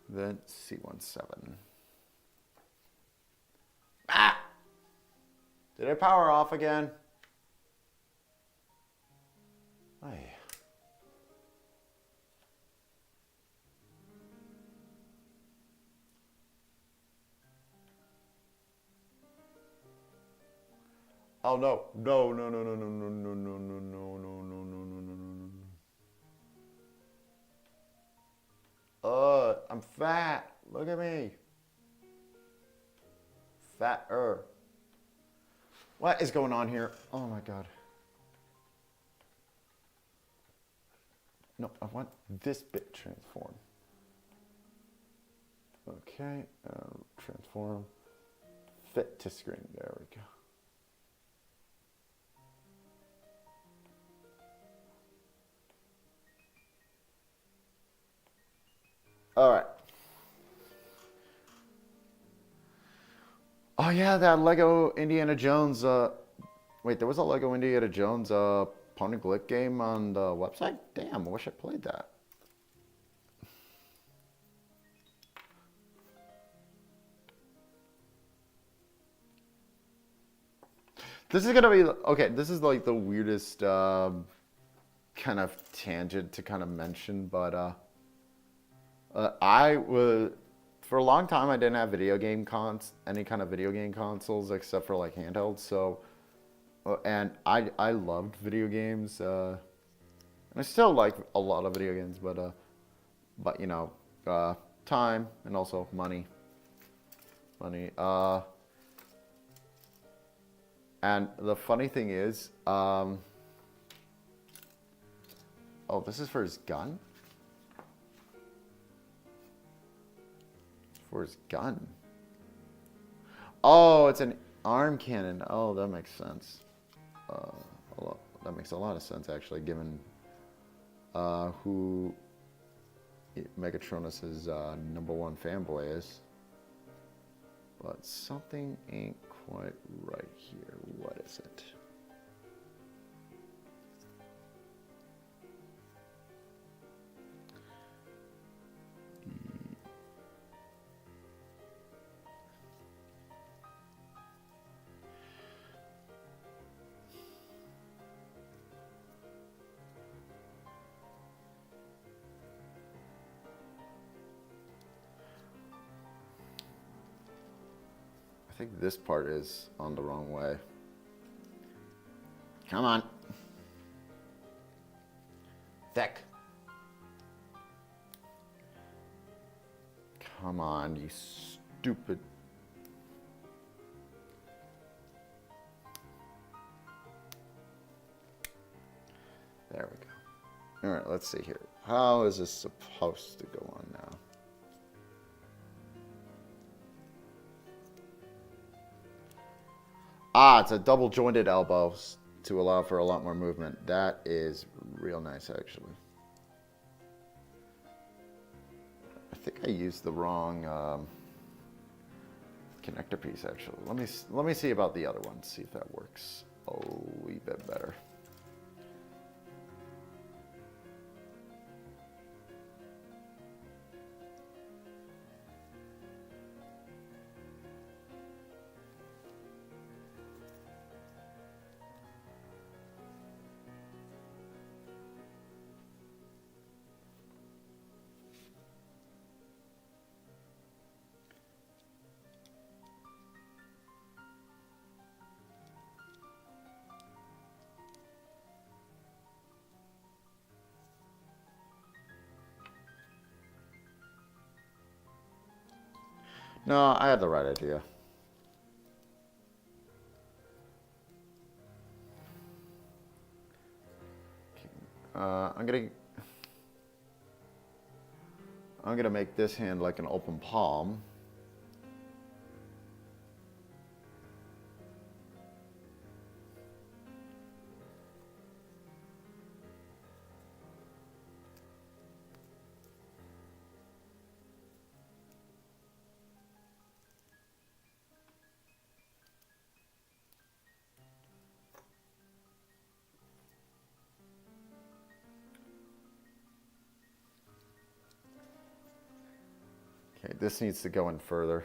Then C17. Ah! Did I power off again? Aye. Oh no. No, no, no, no, no, no, no, no, no, no, no, no, no, no, no, no. I'm fat. Look at me. Fatter. What is going on here? Oh my god. No, I want this bit transform. Okay, transform. Fit to screen. There we go. All right. Oh yeah, that Lego Indiana Jones. Wait, there was a Lego Indiana Jones point and click game on the website. Damn, I wish I played that. This is gonna be okay. This is like the weirdest kind of tangent to kind of mention, but I was. For a long time, I didn't have any kind of video game consoles except for like handhelds. So, and I loved video games, and I still like a lot of video games, but you know, time and also money. And the funny thing is, oh, this is for his gun. For his gun. Oh, it's an arm cannon. Oh, that makes sense. That makes a lot of sense, actually, given who Megatronus' #1 fanboy is. But something ain't quite right here. What is it? I think this part is on the wrong way. Come on. Thick. Come on, you stupid. There we go. All right, let's see here. How is this supposed to go on now? Ah, it's a double jointed elbow to allow for a lot more movement. That is real nice, actually. I think I used the wrong connector piece, actually. Let me see about the other one, see if that works a wee bit better. No, I had the right idea. I'm gonna make this hand like an open palm. Okay, this needs to go in further.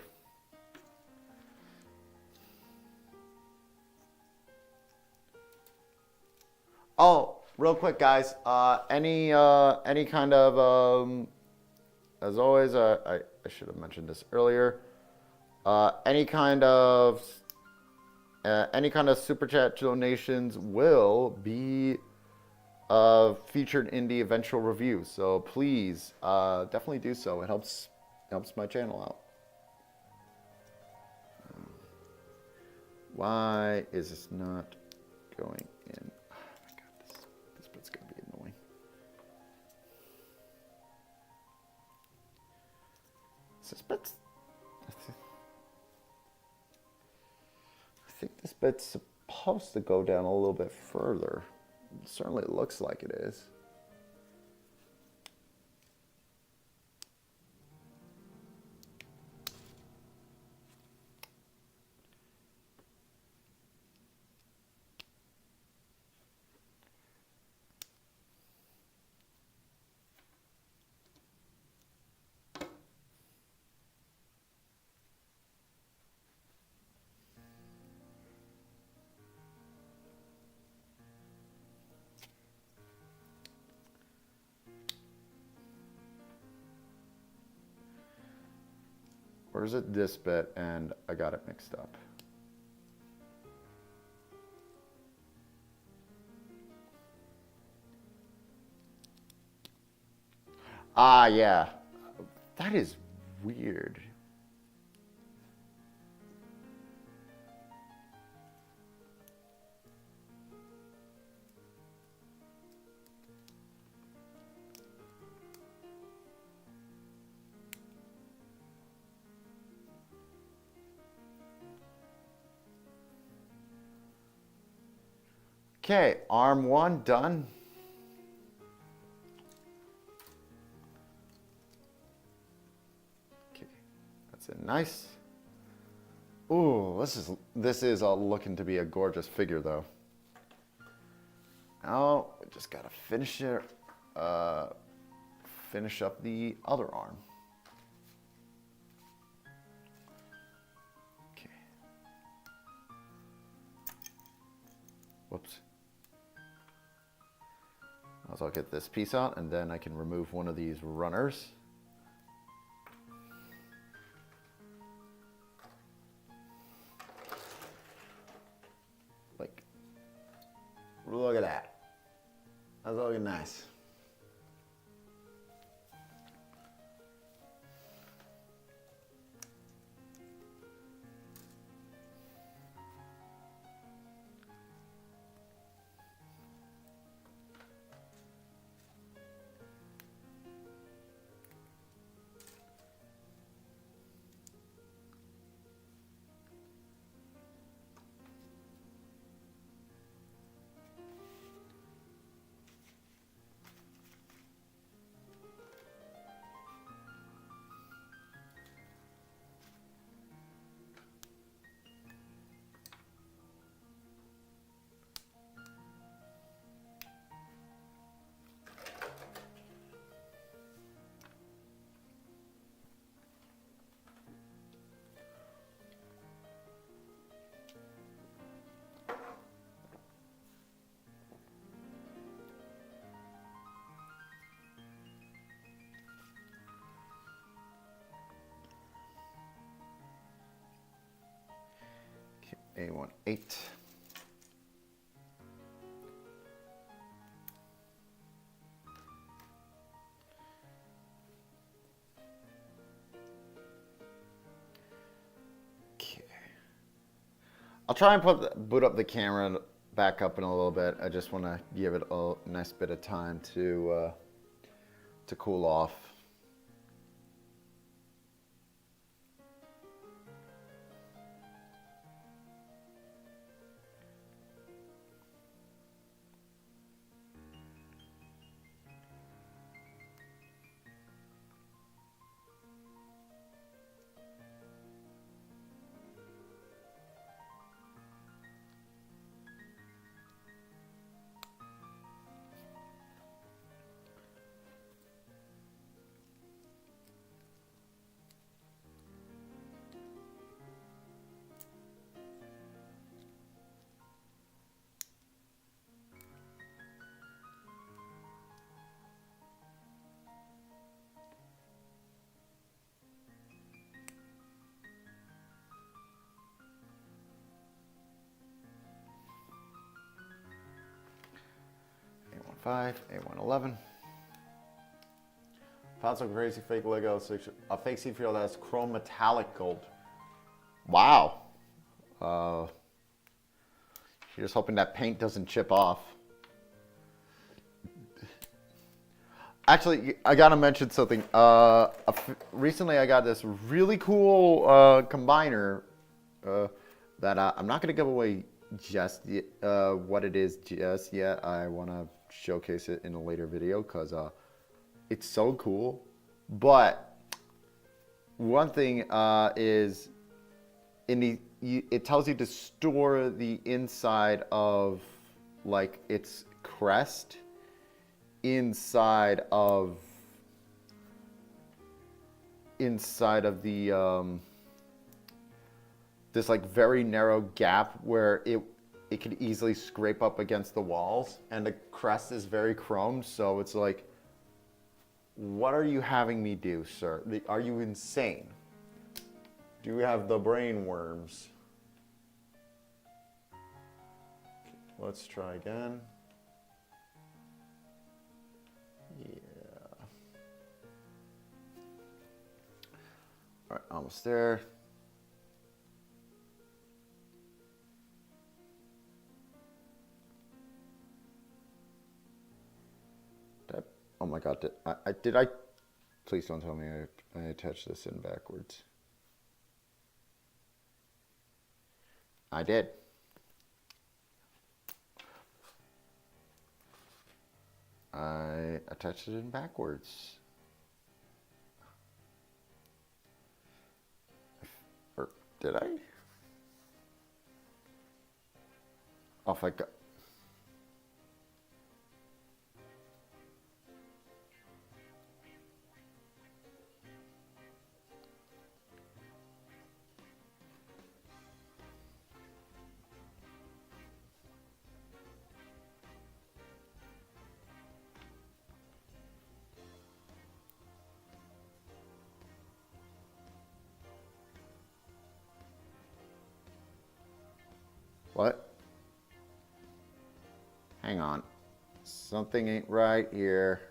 Oh, real quick, guys. Any kind of as always, I should have mentioned this earlier. Any kind of super chat donations will be featured in the eventual review. So please, definitely do so. It helps my channel out. Why is this not going in? Oh my god, this bit's gonna be annoying. This bit's, I think this bit's supposed to go down a little bit further. It certainly looks like it is. Or is it this bit and I got it mixed up? Ah, yeah. That is weird. Okay, arm one done. Okay, that's it. Nice. Ooh, this is looking to be a gorgeous figure, though. Now we just gotta finish it. Finish up the other arm. Okay. Whoops. I'll get this piece out, and then I can remove one of these runners. Like, look at that. That's looking nice. A18. Okay. I'll try and boot up the camera back up in a little bit. I just want to give it a nice bit of time to cool off. A15, A111. Found some crazy fake Lego, a fake sea field that has chrome metallic gold. Wow. Just hoping that paint doesn't chip off. Actually, I gotta mention something. Recently I got this really cool combiner that I'm not gonna give away just yet, what it is just yet. I wanna showcase it in a later video because it's so cool. But one thing is it tells you to store the inside of like its crest inside of the this like very narrow gap where it could easily scrape up against the walls, and the crest is very chromed, so it's like, what are you having me do, sir? Are you insane? Do you have the brain worms? Let's try again. Yeah. All right, almost there. Oh my God, did I? Please don't tell me I attached this in backwards. I did. I attached it in backwards. Or did I? Oh my God. What? Hang on. Something ain't right here.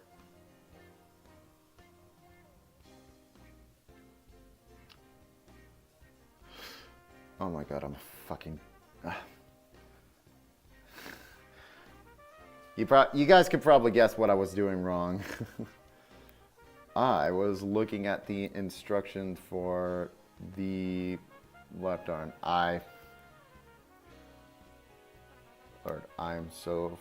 Oh my God, I'm fucking... You guys could probably guess what I was doing wrong. I was looking at the instructions for the left arm. Lord, I'm so...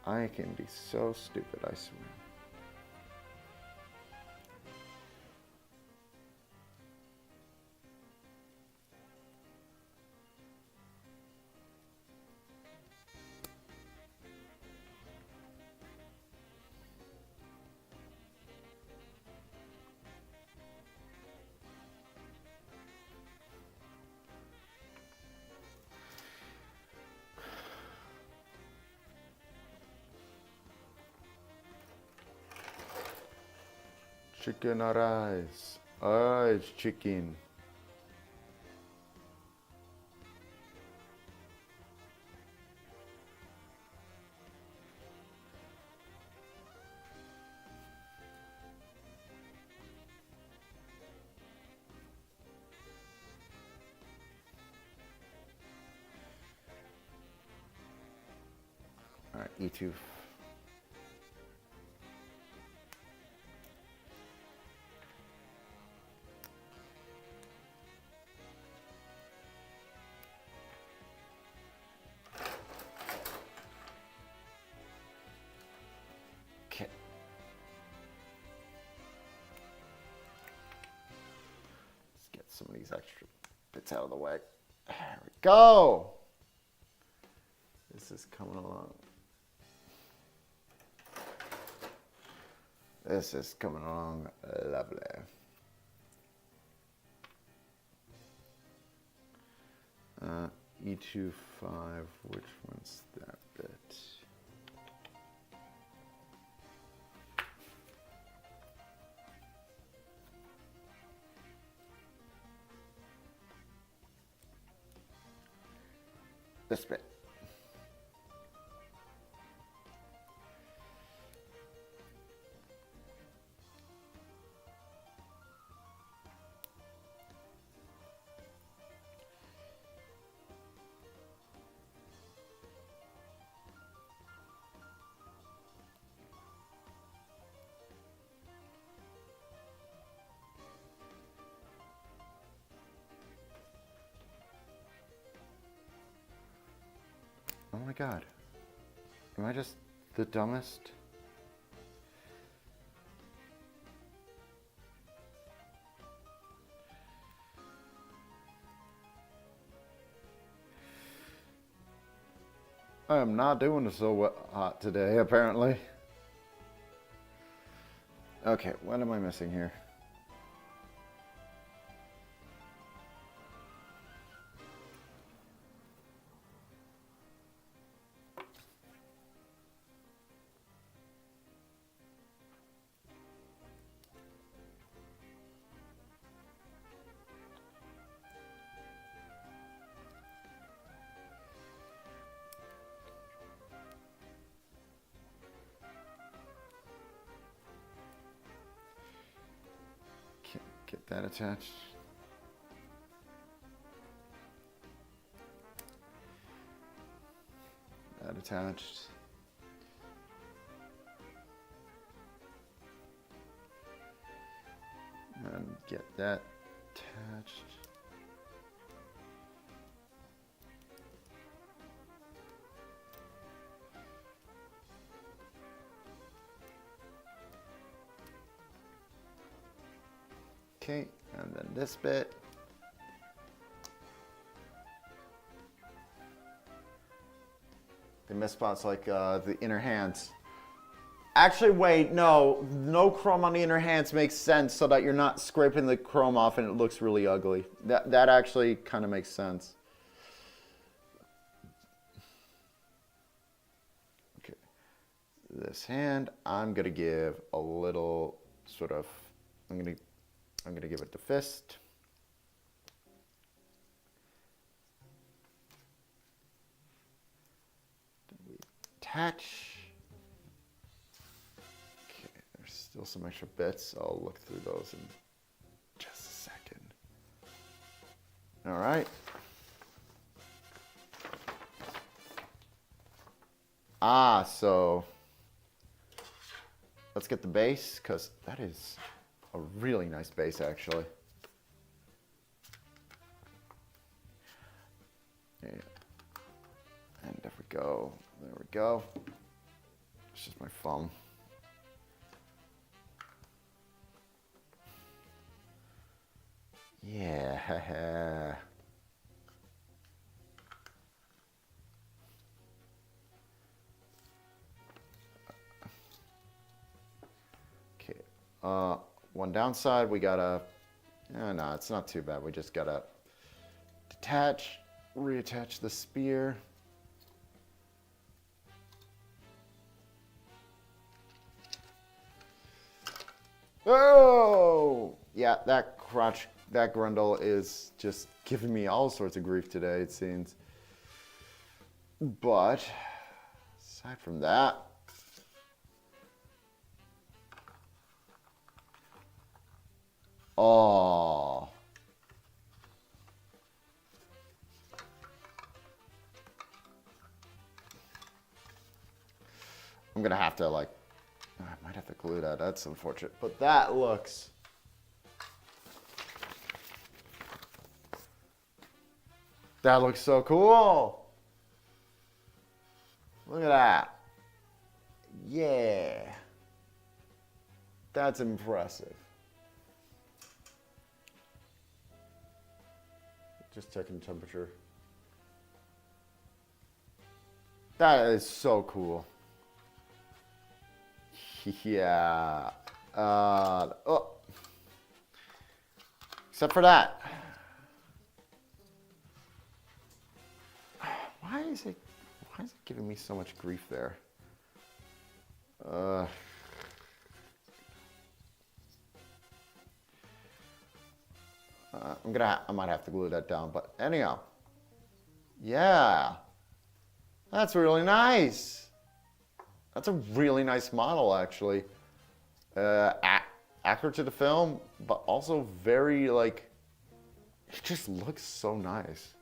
I can be so stupid, I swear. Chicken or rice? Oh, it's chicken. All right, E2. Okay. Let's get some of these extra bits out of the way. There we go. This is coming along. This is coming along lovely. E25, which one's that bit? This bit. Oh my god. Am I just the dumbest? I am not doing so hot today, apparently. Okay, what am I missing here? Get that attached. That attached. And get that attached. Okay, and then this bit. The missed spots like the inner hands. Actually, wait, no chrome on the inner hands makes sense so that you're not scraping the chrome off and it looks really ugly. That actually kind of makes sense. Okay, this hand I'm gonna give a little sort of. I'm gonna give it the fist. Attach. Okay, there's still some extra bits. I'll look through those in just a second. All right. So let's get the base, because that is a really nice base, actually. Yeah. And there we go. There we go. It's just my thumb. Yeah. Okay. One downside, we gotta. No, it's not too bad. We just gotta detach, reattach the spear. Oh! Yeah, that crotch, that grundle is just giving me all sorts of grief today, it seems. But aside from that, oh, I'm gonna have to I might have to glue that. That's unfortunate, but that looks. That looks so cool. Look at that. Yeah. That's impressive. Just checking temperature. That is so cool. Yeah. Oh. Except for that. Why is it giving me so much grief there? I might have to glue that down, but anyhow. Yeah. That's really nice. That's a really nice model, actually. Accurate to the film, but also very, it just looks so nice.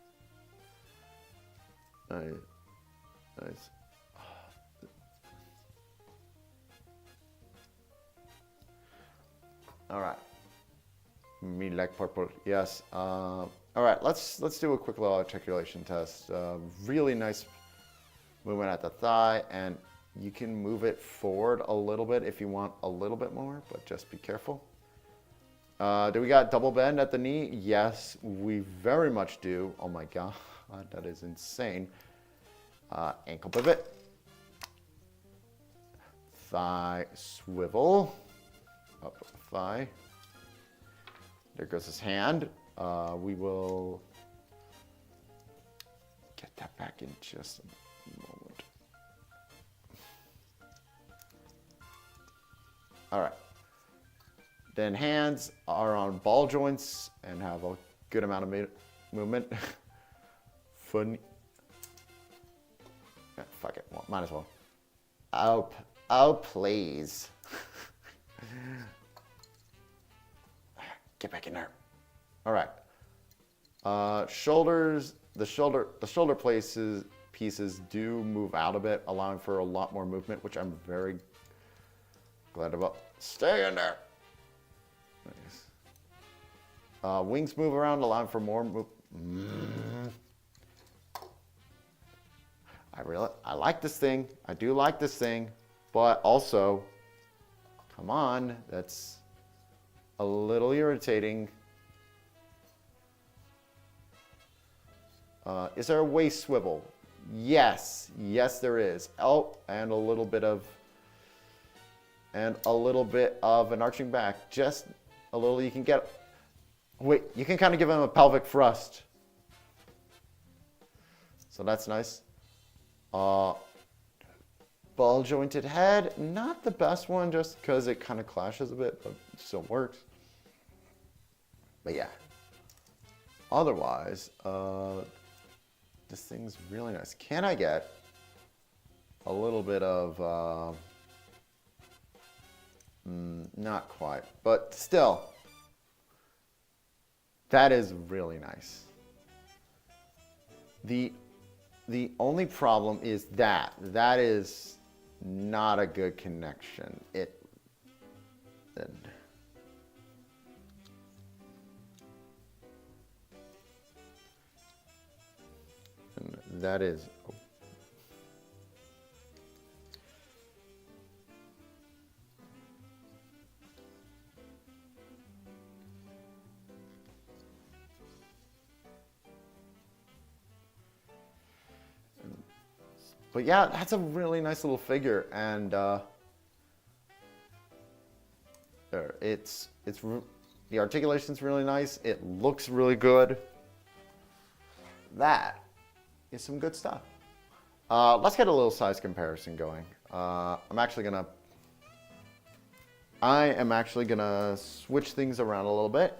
Nice. All right. Me like purple. Yes. All right. Let's do a quick little articulation test. Really nice movement at the thigh, and you can move it forward a little bit if you want a little bit more, but just be careful. Do we got double bend at the knee? Yes, we very much do. Oh my God, that is insane. Ankle pivot. Thigh swivel. Up thigh. There goes his hand. We will get that back in just a moment. All right. Then hands are on ball joints and have a good amount of movement. Foot. Yeah, fuck it. Well, might as well. Oh, please. Get back in there. All right. Shoulders. The shoulder pieces do move out a bit, allowing for a lot more movement, which I'm very glad about. Stay in there. Nice. Wings move around, allowing for more move. I like this thing. I do like this thing, but also, come on, that's a little irritating. Is there a waist swivel? Yes, there is. Oh, and a little bit of an arching back. Just a little. You can get. Wait, you can kind of give him a pelvic thrust. So that's nice. Ball jointed head, not the best one, just because it kind of clashes a bit, but it still works. But yeah. Otherwise, this thing's really nice. Can I get a little bit of, not quite, but still, that is really nice. The only problem is that is not a good connection. And that is. Oh. But yeah, that's a really nice little figure, and the articulation's really nice. It looks really good. That is some good stuff. Let's get a little size comparison going. I'm actually gonna I am actually gonna switch things around a little bit.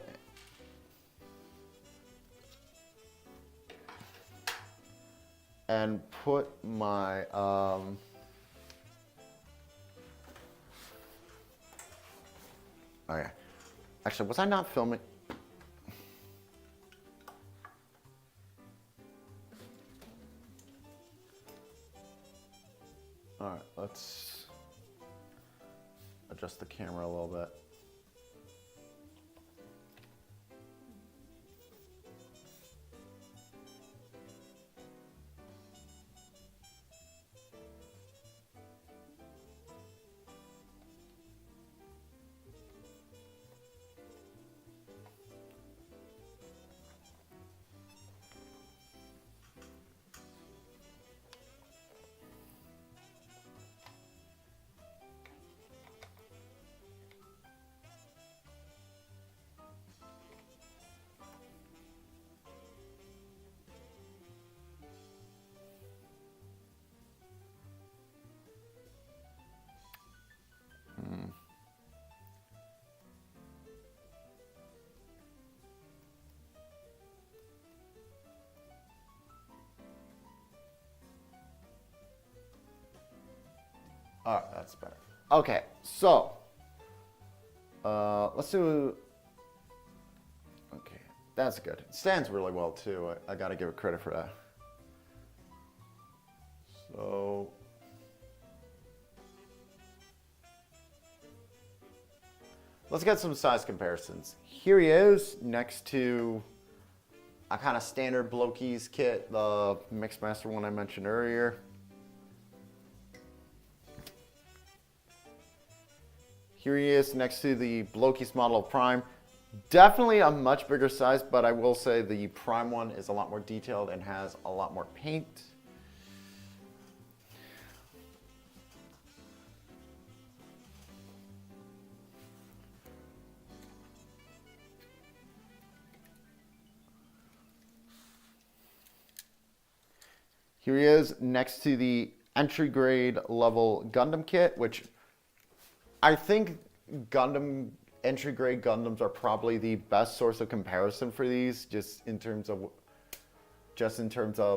And put my, oh yeah. Actually, was I not filming? All right, let's adjust the camera a little bit. All right, that's better. Okay, so let's do. Okay, that's good. It stands really well too. I got to give it credit for that. So let's get some size comparisons. Here he is next to a kind of standard Blokees kit, the Mixmaster one I mentioned earlier. Here he is next to the Blokees model of Prime. Definitely a much bigger size, but I will say the Prime one is a lot more detailed and has a lot more paint. Here he is next to the entry grade level Gundam kit, which I think entry grade Gundams are probably the best source of comparison for these, just in terms of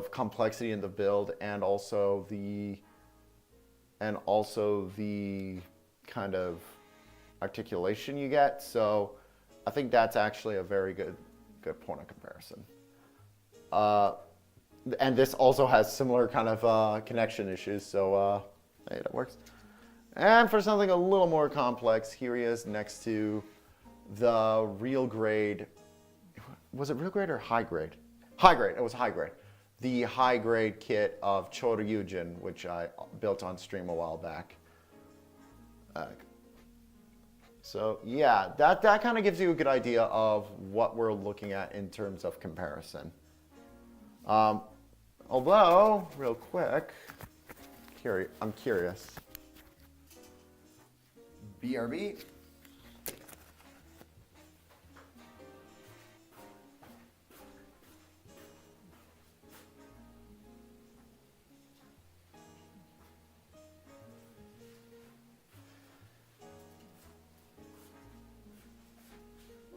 complexity in the build and also the kind of articulation you get. So I think that's actually a very good point of comparison. And this also has similar kind of connection issues, so hey, that works. And for something a little more complex, here he is next to the real grade. Was it real grade or high grade? High grade, it was high grade. The high grade kit of Choryujin, which I built on stream a while back. So yeah, that kind of gives you a good idea of what we're looking at in terms of comparison. Although, real quick, I'm curious. BRB.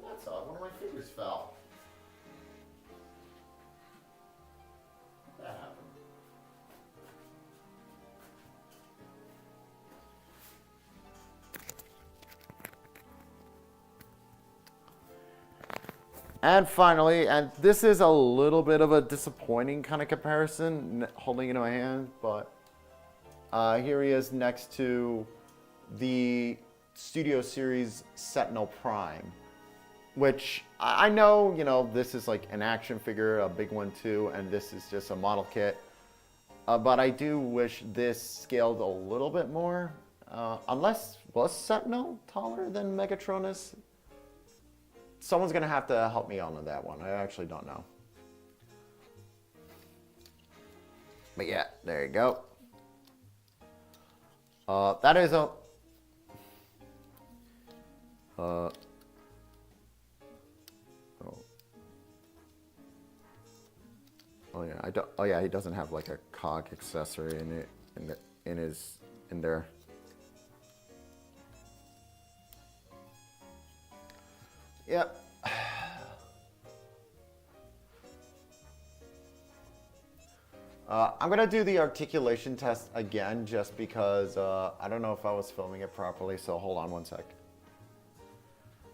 That's odd. One of my fingers fell. That happened. And finally, and this is a little bit of a disappointing kind of comparison, holding it in my hand, but here he is next to the Studio Series Sentinel Prime, which I know, this is like an action figure, a big one too, and this is just a model kit. But I do wish this scaled a little bit more. Was Sentinel taller than Megatronus? Someone's going to have to help me on that one. I actually don't know. But yeah, there you go. That is a... oh yeah, oh yeah, he doesn't have like a cog accessory in there. Yep. I'm going to do the articulation test again just because I don't know if I was filming it properly, so hold on one sec.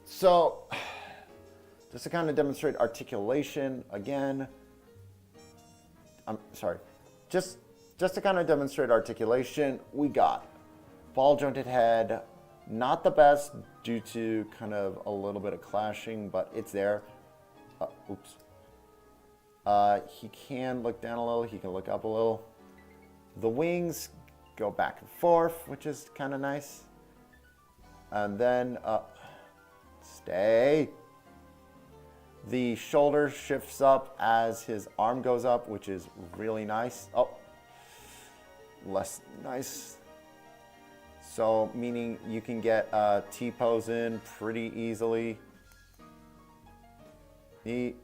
So, just to kind of demonstrate articulation again, I'm sorry, just to kind of demonstrate articulation, we got ball jointed head, not the best due to kind of a little bit of clashing, but it's there. Oops. He can look down a little, he can look up a little. The wings go back and forth, which is kind of nice. And then, stay. The shoulder shifts up as his arm goes up, which is really nice. Oh, less nice. So, meaning you can get T-pose in pretty easily. In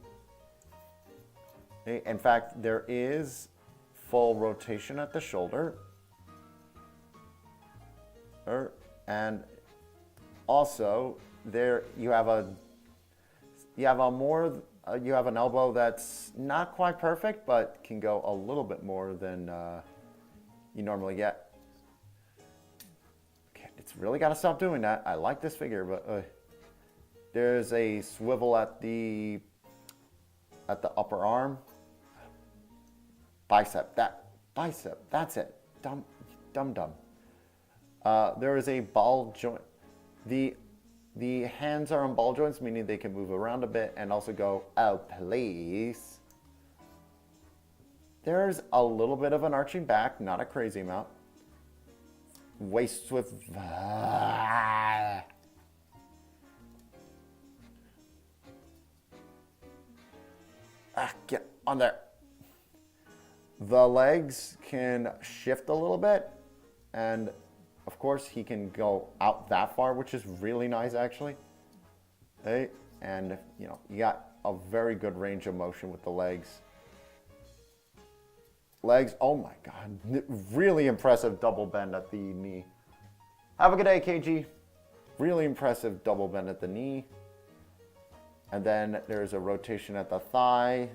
fact, there is full rotation at the shoulder. And also, there you have an elbow that's not quite perfect, but can go a little bit more than you normally get. Okay, it's really got to stop doing that. I like this figure, but there's a swivel at the upper arm. Bicep, that's it. Dumb. There is a ball joint. The hands are on ball joints, meaning they can move around a bit and also go, oh, please. There's a little bit of an arching back, not a crazy amount. Waist swift. Get on there. The legs can shift a little bit, and of course he can go out that far, which is really nice actually. Okay, and you know, you got a very good range of motion with the legs. Oh my God, really impressive double bend at the knee. Have a good day, KG. Really impressive double bend at the knee. And then there's a rotation at the thigh.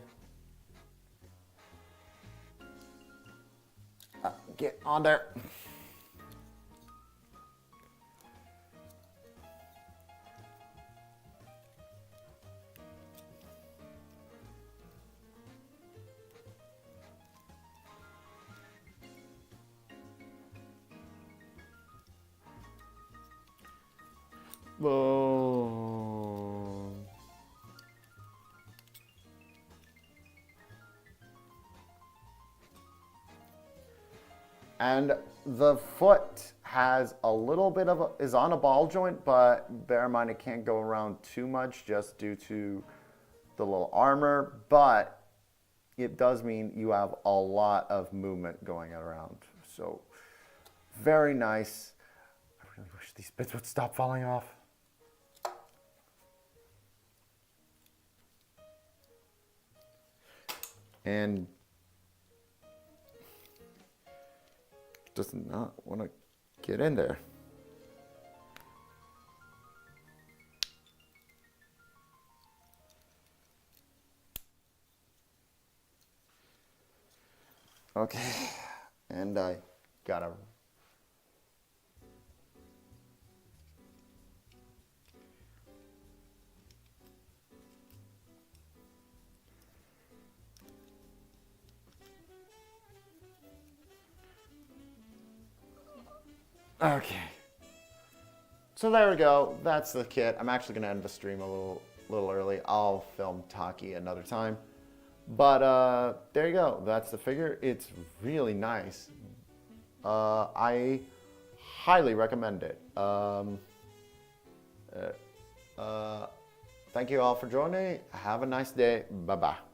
Get on there. Boom. And the foot has a little bit of is on a ball joint, but bear in mind it can't go around too much just due to the little armor, but it does mean you have a lot of movement going around. So very nice. I really wish these bits would stop falling off. And does not want to get in there. Okay, and I gotta. Okay. So there we go. That's the kit. I'm actually gonna end the stream a little early. I'll film Tachy another time. But there you go. That's the figure. It's really nice. I highly recommend it. Thank you all for joining. Have a nice day. Bye-bye.